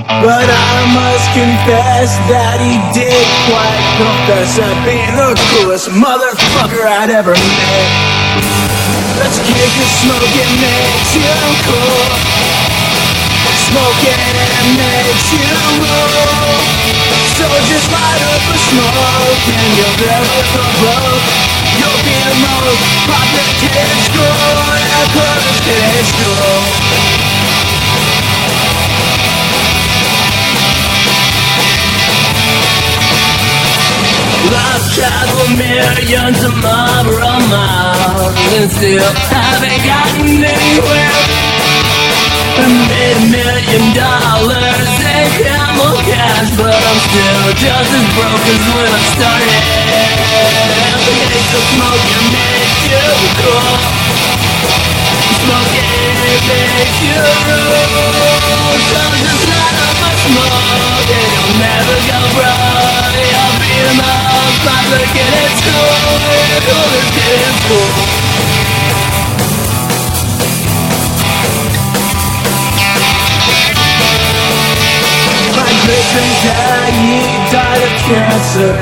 But I must confess that he did quite profess at being the coolest motherfucker I'd ever met. Let's kick it, smoking makes you cool. Smoking makes you move. So just light up a smoke and you'll never go broke. You'll be the most popular kid in school. Yeah, coolest kid in school. I've traveled millions of Marlboro miles and still haven't gotten anywhere. I made $1 million in camel cash, but I'm still just as broke as when I started. Okay, so smoking makes you cool. Smoking makes you rule. So just light up a smoke and you'll never go broke. You'll be the most popular kid in school. The coolest kid in school. Granddad, he died of cancer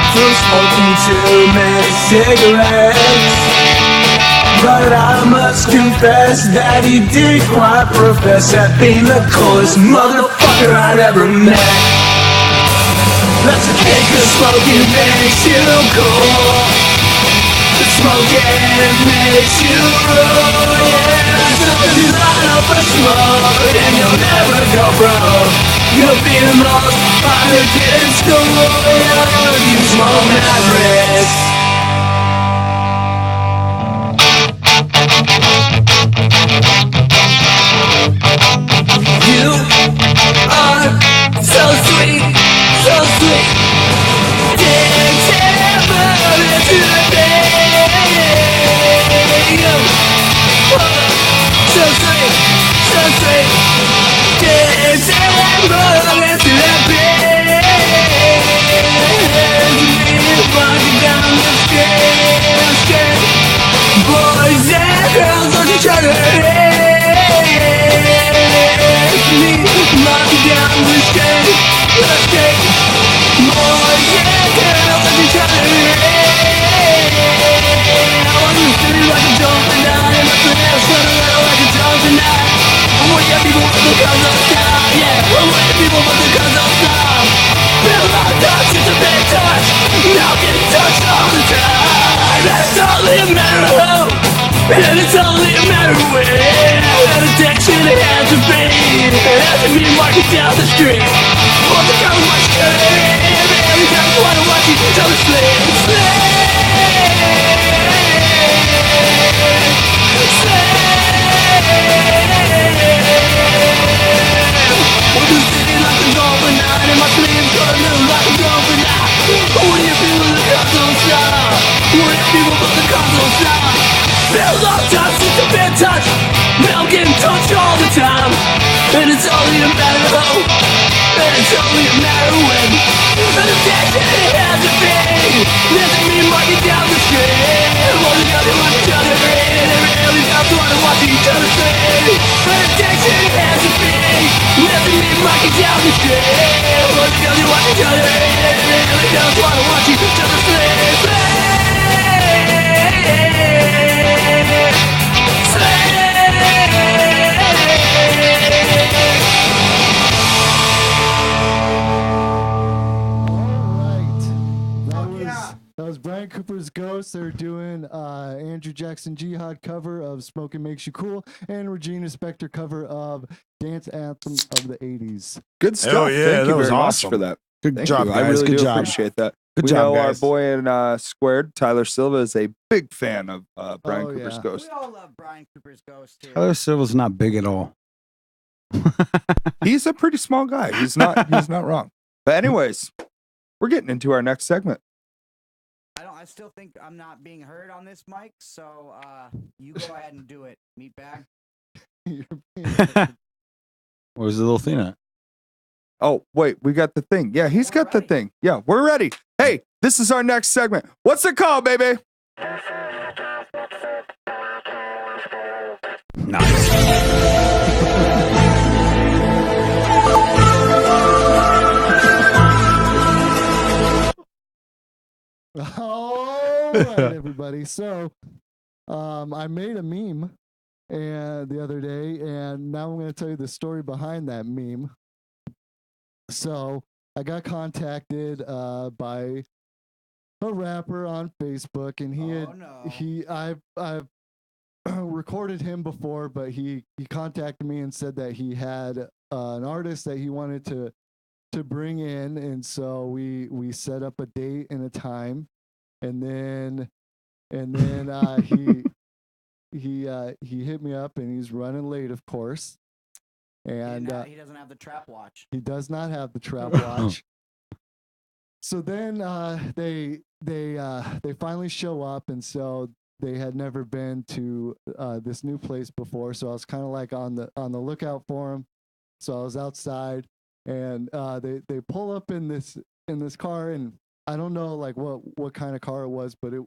from smoking too many cigarettes. But I must confess that he did quite profess at being the coolest motherfucker I'd ever met. Let's kick the smoking makes you cool. Smoking makes you rule, yeah. So you light up a smoke and you'll never go broke. You'll be the most popular kid in school. Yeah, you smoke Mavericks. You are so sweet, so sweet. Into the so sweet, so sweet. Dancing into that bed. Walking down the street. Boys and girls on each other. Walking down the street. Boys and girls on each other. I want you to be like a dolphin tonight. My friends running around like a dolphin tonight. I want you people with the guns on stop. Yeah, I want you people with the guns on stop. Feel like touch, it's a big touch. Now getting touched all the time. And it's only a matter of who. And it's only a matter of when. That addiction it has to be. It has to be walking down the street. Want to go watch good. Every time you wanna watch each other sleep. Touch, now getting touched all the time. And it's only a matter of who. And it's only a matter of when. And the tension it has to be. Doesn't mean walking down the street. One another, watch each other in. Every time wanna watch each other sleep. And the tension it has to be. Doesn't mean walking down the street. One another, watch each other in. Every time wanna watch each other sleep.
That was Brian Cooper's Ghost. They're doing Andrew Jackson Jihad cover of Smoking Makes You Cool and Regina Spektor cover of Dance Anthem of the 80s.
Good stuff.
Hell yeah,
Thank you
that was
very
awesome.
much for that.
Good
Thank
job,
you.
guys.
I really
Good
do
job.
appreciate that.
Good
we
job,
know
guys.
our boy in Squared, Tyler Silva, is a big fan of Brian
Oh,
Cooper's
yeah.
Ghost.
We all love Brian Cooper's Ghost here.
Tyler Silva's not big at all.
He's a pretty small guy. He's not wrong. But anyways, we're getting into our next segment.
I still think I'm not being heard on this mic, so you go ahead and do it, Meatbag.
Where's the little thing at?
Oh, wait, we got the thing. Yeah, he's got the thing. Yeah, we're ready. Hey, this is our next segment. What's it called, baby?
All right, everybody. So, I made a meme and the other day, and now I'm going to tell you the story behind that meme. So, I got contacted by a rapper on Facebook, and I've recorded him before, but he contacted me and said that he had an artist that he wanted to bring in, and so we set up a date and a time, and then he hit me up, and he's running late, of course, and
he doesn't have the trap watch.
he does not have the trap watch. So then they finally show up, and so they had never been to this new place before, so I was kind of like on the lookout for them. So I was outside, and they pull up in this car, and I don't know like what kind of car it was, but it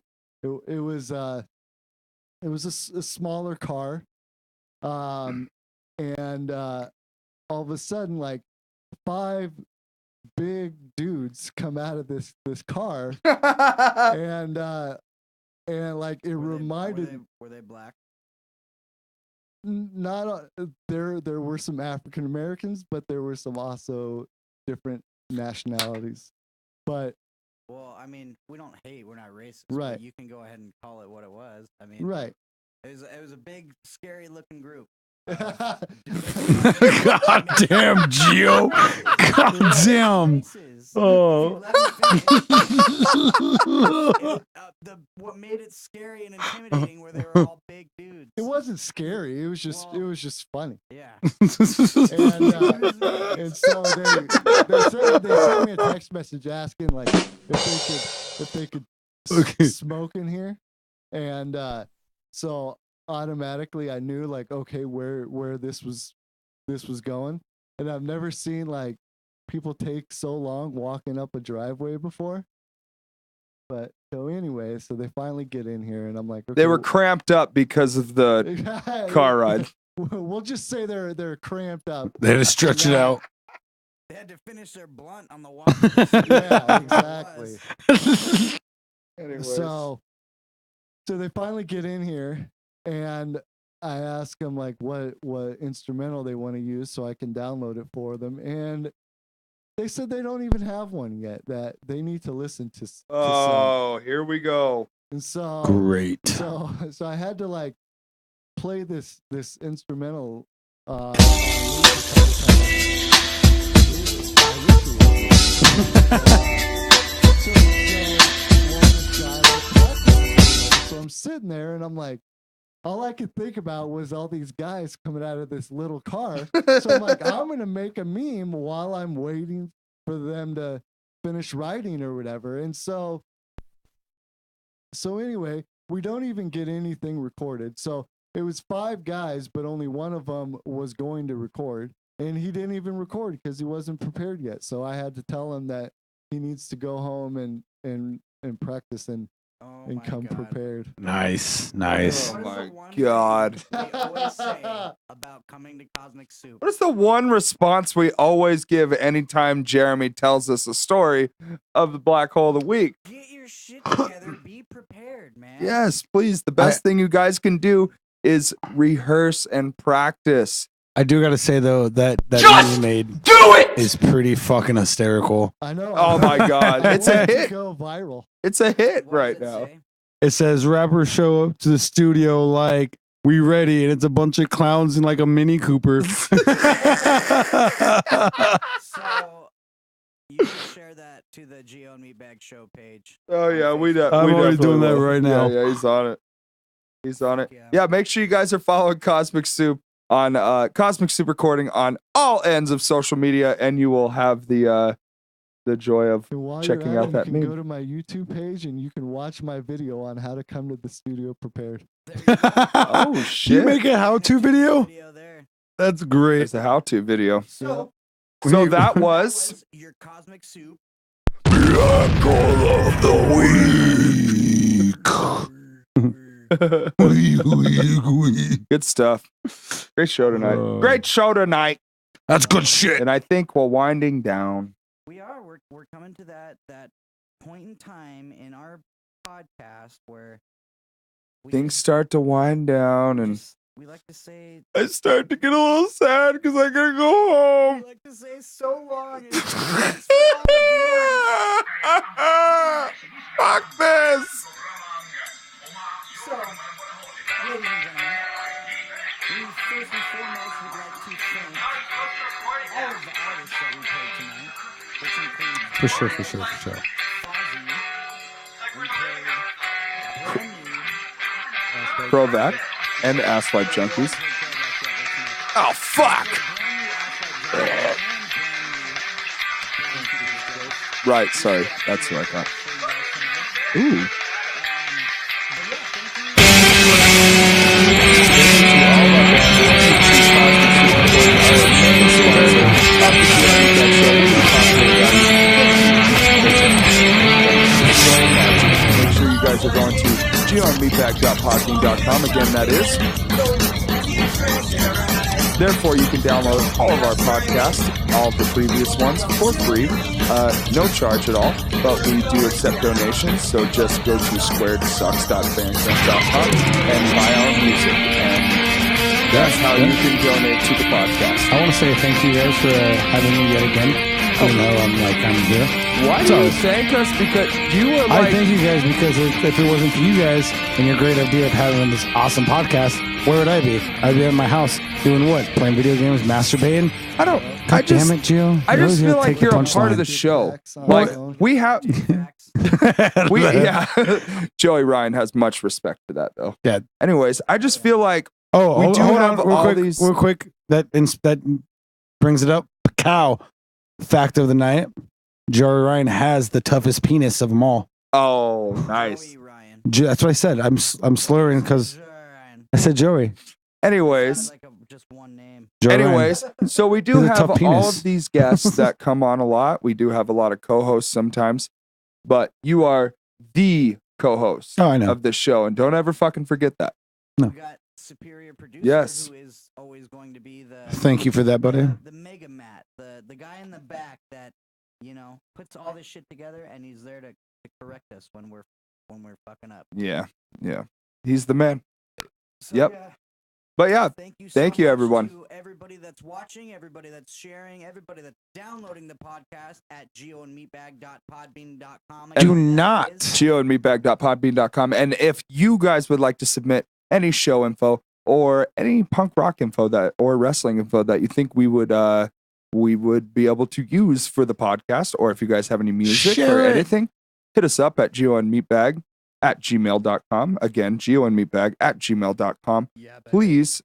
was a smaller car, and all of a sudden like 5 big dudes come out of this car, and like it reminded.
Were they black?
Not there were some African Americans, but there were some also different nationalities. But
well, I mean, we don't hate. We're not racist.
Right.
But you can go ahead and call it what it was. I mean,
right.
It was a big, scary looking group.
God damn, Gio. God damn. Oh.
What made it scary and intimidating were they were all big dudes.
It wasn't scary. It was just funny.
Yeah.
And so they sent me a text message asking like if they could smoke in here, and so automatically I knew like okay where this was going, and I've never seen like people take so long walking up a driveway before. But so anyway, so they finally get in here, and I'm like, okay,
They were cramped up because of the car ride.
We'll just say they're cramped up.
They had to stretch it out.
They had to finish their blunt on the walk.
Yeah, exactly.
Anyways.
So they finally get in here, and I ask them like what instrumental they want to use so I can download it for them, and they said they don't even have one yet, that they need to listen to
Oh, here we go.
And so
Great.
So I had to like play this instrumental. So I'm sitting there, and I'm like, all I could think about was all these guys coming out of this little car. So I'm like, I'm going to make a meme while I'm waiting for them to finish writing or whatever. And so anyway, we don't even get anything recorded. So it was 5 guys, but only one of them was going to record. And he didn't even record because he wasn't prepared yet. So I had to tell him that he needs to go home and practice and come prepared.
Nice.
Oh my God.
We always say about coming to Cosmic Soup.
What is the one response we always give anytime Jeremy tells us a story of the Black Hole of the Week?
Get your shit together. Be prepared, man.
Yes, please. The best thing you guys can do is rehearse and practice.
I do gotta say though that
Just
you made
do it
is pretty fucking hysterical.
I know.
Oh my God. It's a hit.
Go viral.
It's a hit right now.
It says rappers show up to the studio like we ready, and it's a bunch of clowns in like a Mini Cooper.
So you can share that to the Gio and Meatbag Show page.
Oh yeah, we
I'm already doing that
will.
right now.
Yeah, he's on it. He's on it. Yeah, make sure you guys are following Cosmic Soup on Cosmic Soup Recording on all ends of social media, and you will have the the joy of
And while
checking
you're
out
at it,
that
you can
meme.
go to my YouTube page and you can watch my video on how to come to the studio prepared.
Oh
You
shit!
make a how-to video?
there.
That's great.
It's a how-to video.
So
So that was
your cosmic soup.
good stuff. Great show tonight. Great show tonight.
That's good shit.
And I think we're winding down.
We are. We're coming to that point in time in our podcast where
Things start to wind down, and
we like to say
I start to get a little sad because I gotta go home.
we like to say so long.
Fuck this.
So, ladies and gentlemen, we first and foremost would like to thank all of the artists that we played tonight, which includes
For sure.
Fozzy. We played brand new
Provac and Asswipe Junkies. Oh, fuck. Right, sorry. That's who I thought. Ooh. Make sure you guys are going to gioandmeatbag.podbean.com. Again, that is. Therefore, you can download all of our podcasts, all of the previous ones, for free. No charge at all, but we do accept donations, so just go to squaredsucks.bandcamp.com and buy our music. And that's how you can donate to the podcast.
I want to say thank you guys for having me yet again. Even though I'm here.
Why do you thank us? Because you were like...
I thank you guys because if it wasn't for you guys and your great idea of having this awesome podcast, where would I be? I'd be at my house doing what? Playing video games, masturbating?
I don't...
God damn it, Gio.
I just feel like you're a part of the show. Like, we have... Joey Ryan has much respect for that, though.
Yeah.
Anyways, I just feel like
we
do have all these...
Real quick, that brings it up. Cow. Fact of the night, Joey Ryan has the toughest penis of them all.
Oh, nice.
That's what I said. I'm slurring because I said Joey.
Anyways,
Joey
so we do
He's a
have
tough
all
penis.
of these guests that come on a lot. We do have a lot of co-hosts sometimes, but you are the co-host of this show, and don't ever fucking forget that.
No.
We got superior producer
Yes.
who is always going to be the
Thank you for that, buddy.
the mega mat, the guy in the back that, you know, puts all this shit together, and he's there to correct us when we're fucking up.
Yeah, yeah. He's the man.
So,
yep.
yeah.
But yeah,
Thank you,
thank you, everyone.
To everybody that's watching, everybody that's sharing, everybody that's downloading the podcast at gioandmeatbag.podbean.com.
Do not.
gioandmeatbag.podbean.com. And if you guys would like to submit any show info or any punk rock info that or wrestling info that you think we would be able to use for the podcast, or if you guys have any music or
Share it.
anything, hit us up at gioandmeatbag@gmail.com. Again, gioandmeatbag@gmail.com. Please,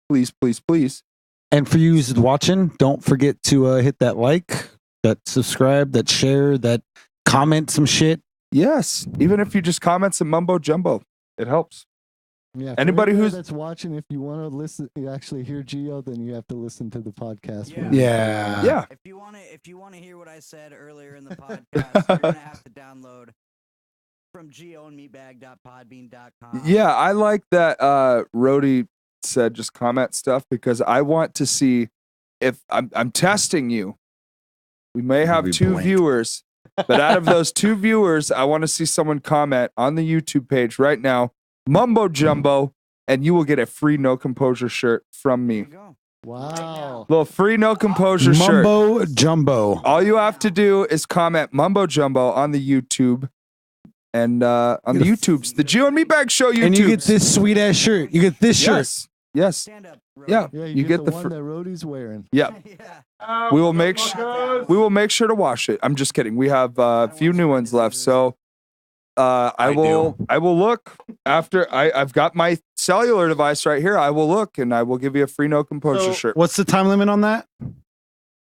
please, please, please.
And for you watching, don't forget to hit that like, that subscribe, that share, that comment some shit.
Yes, even if you just comment some mumbo jumbo, it helps.
Yeah.
Anybody who's
that's watching, if you want to listen, you actually hear Gio, then you have to listen to the podcast.
Yeah.
If you want to hear what I said earlier in the podcast, you're gonna have to download from gioandmeatbag.podbean.com.
Yeah, I like that Rhodey said just comment stuff because I want to see if I'm testing you. We may have two viewers, but out of those two viewers, I want to see someone comment on the YouTube page right now, Mumbo Jumbo, and you will get a free No Composure shirt from me.
Wow.
Little free No Composure shirt.
Mumbo Jumbo.
All you have to do is comment Mumbo Jumbo on the YouTube. And on the YouTubes, the Gio and Meatbag Show YouTube.
And you get this sweet ass shirt. You get this shirt.
Yes. Yeah.
Yeah,
you get the
one that Rhodey's wearing.
Yeah. We will make sure to wash it. I'm just kidding. We have a few new ones left, so I will look after I've got my cellular device right here. I will look and I will give you a free No Composure shirt.
What's the time limit on that?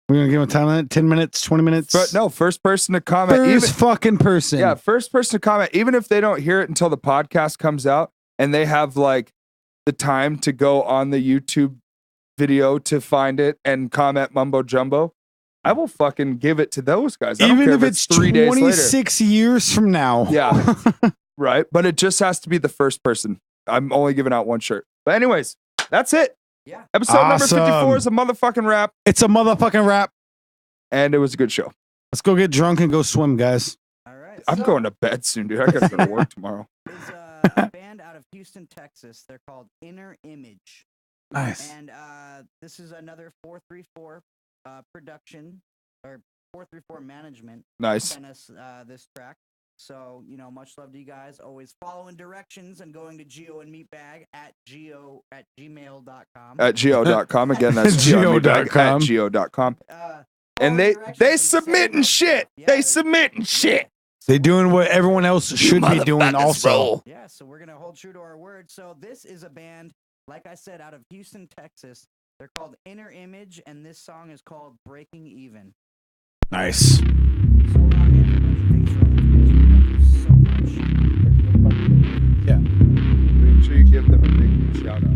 We're gonna give him a time limit, 10 minutes, 20 minutes.
No, first person to comment.
First fucking person.
Yeah, first person to comment. Even if they don't hear it until the podcast comes out and they have like the time to go on the YouTube video to find it and comment mumbo jumbo, I will fucking give it to those guys. I don't
Even
care
if it's
3 days later.
26 years from now.
Yeah. Right. But it just has to be the first person. I'm only giving out one shirt. But anyways, that's it.
Yeah.
Episode number 54 is a motherfucking wrap.
It's a motherfucking wrap.
And it was a good show.
Let's go get drunk and go swim, guys.
All right.
I'm going to bed soon, dude. I got to go to work tomorrow.
There's a band out of Houston, Texas. They're called Inner Image.
Nice.
And this is another 434 production or 434 management.
Nice.
Sent us this track. So, much love to you guys. Always following directions and going to Gio and Meatbag at gmail.com.
At geo.com. Again, that's geo.com. At geo.com. And they submitting shit. They submitting shit.
They doing what everyone else should be doing also.
Yeah, so we're going to hold true to our word. So this is a band, like I said, out of Houston, Texas. They're called Inner Image, and this song is called Breaking Even.
Nice.
Yeah. Make sure you give them a big shout out.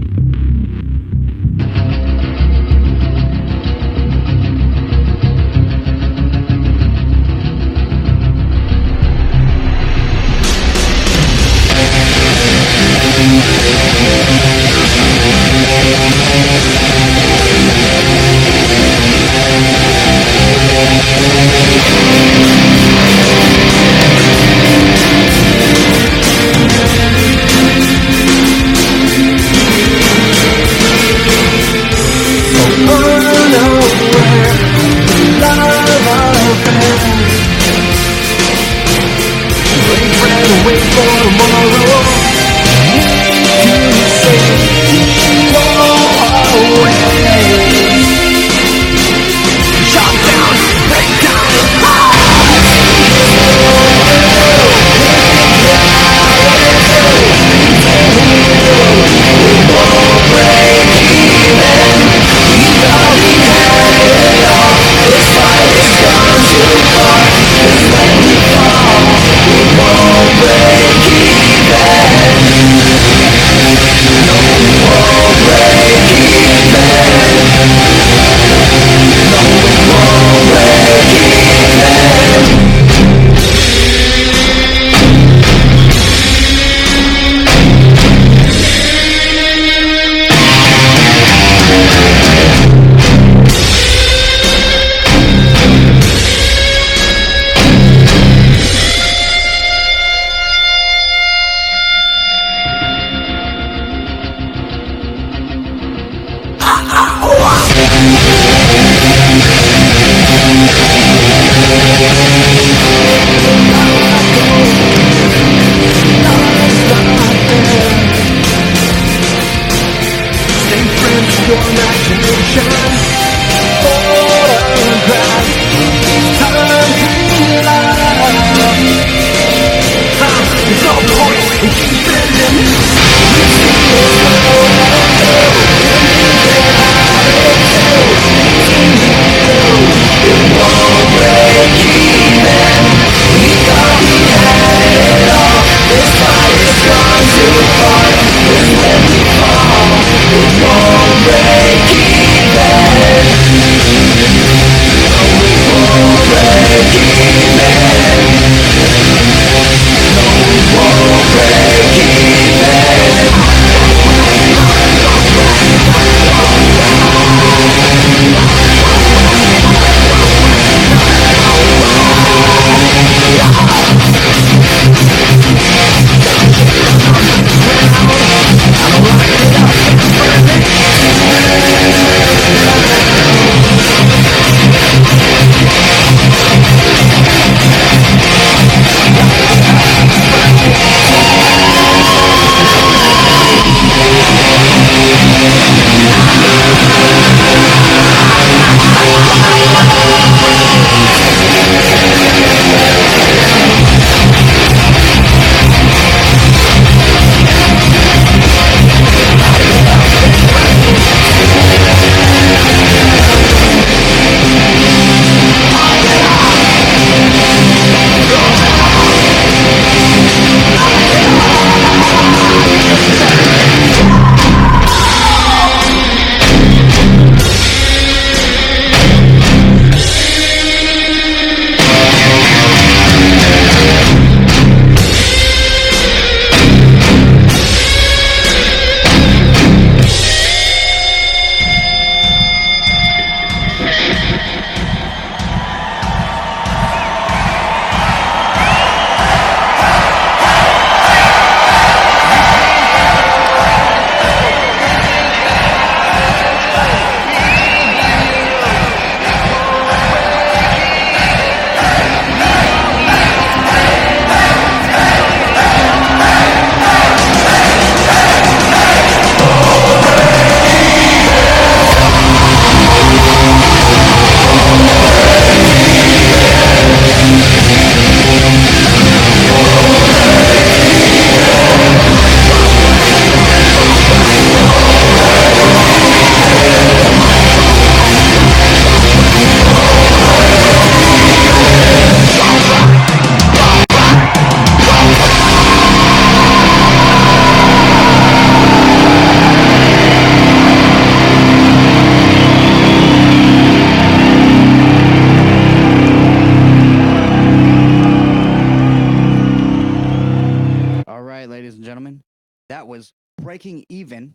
Breaking Even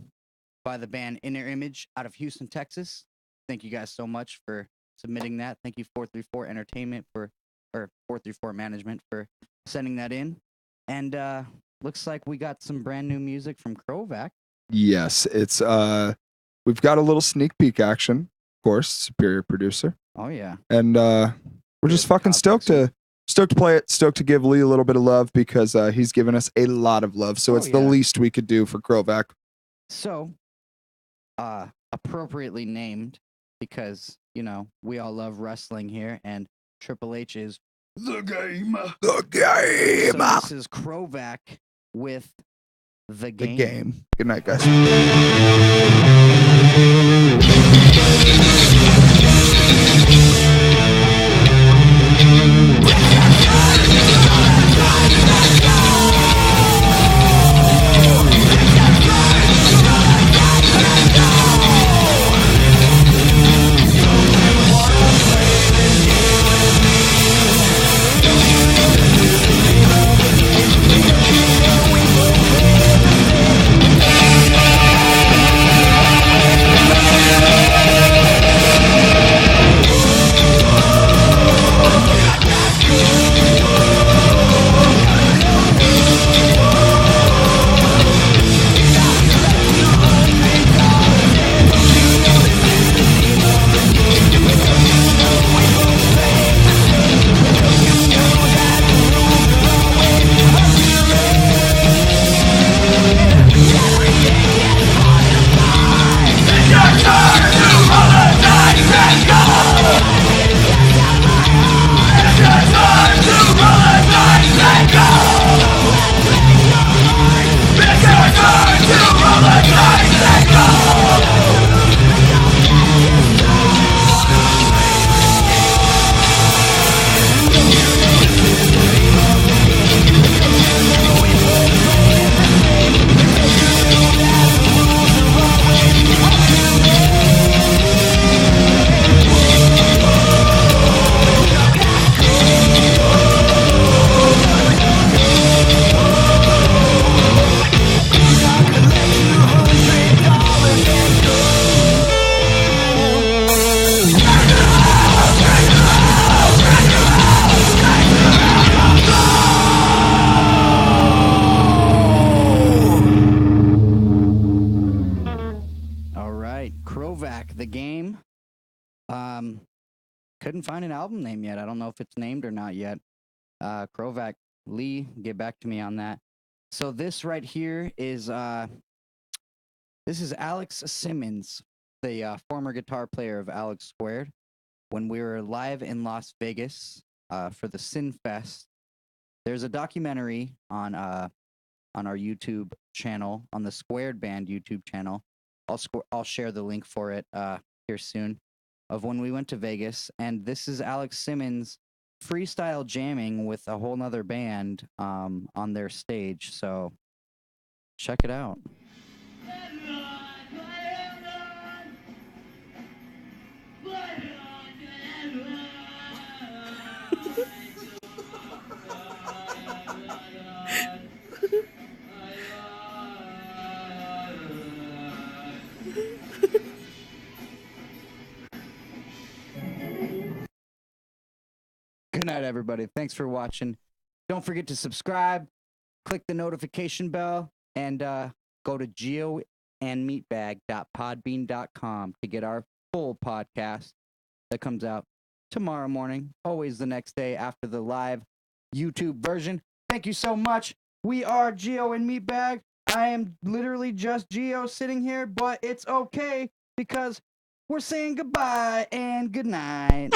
by the band Inner Image out of Houston, Texas. Thank you guys so much for submitting that. Thank you 434 Entertainment or 434 Management for sending that in. And looks like we got some brand new music from Krovac.
Yes, it's we've got a little sneak peek action, of course, superior producer.
Oh yeah.
And we're just fucking stoked to play it, stoked to give Lee a little bit of love because he's given us a lot of love. So it's the least we could do for Krovac.
So appropriately named because, you know, we all love wrestling here and Triple H is
the game. The game.
So this is Krovac with The Game.
The game. Good night, guys.
The Game. Couldn't find an album name yet. I don't know if it's named or not yet. Krovac, Lee, get back to me on that. So this right here is this is Alex Simmons, the former guitar player of Alex Squared. When we were live in Las Vegas for the Sin Fest, there's a documentary on our YouTube channel, on the Squared Band YouTube channel. I'll share the link for it here soon, of when we went to Vegas. And this is Alex Simmons freestyle jamming with a whole nother band on their stage. So check it out. Good night, everybody. Thanks for watching. Don't forget to subscribe, click the notification bell, and go to gioandmeatbag.podbean.com to get our full podcast that comes out tomorrow morning, always the next day after the live YouTube version. Thank you so much. We are Gio and Meatbag. I am literally just Gio sitting here, but it's okay because we're saying goodbye and good night.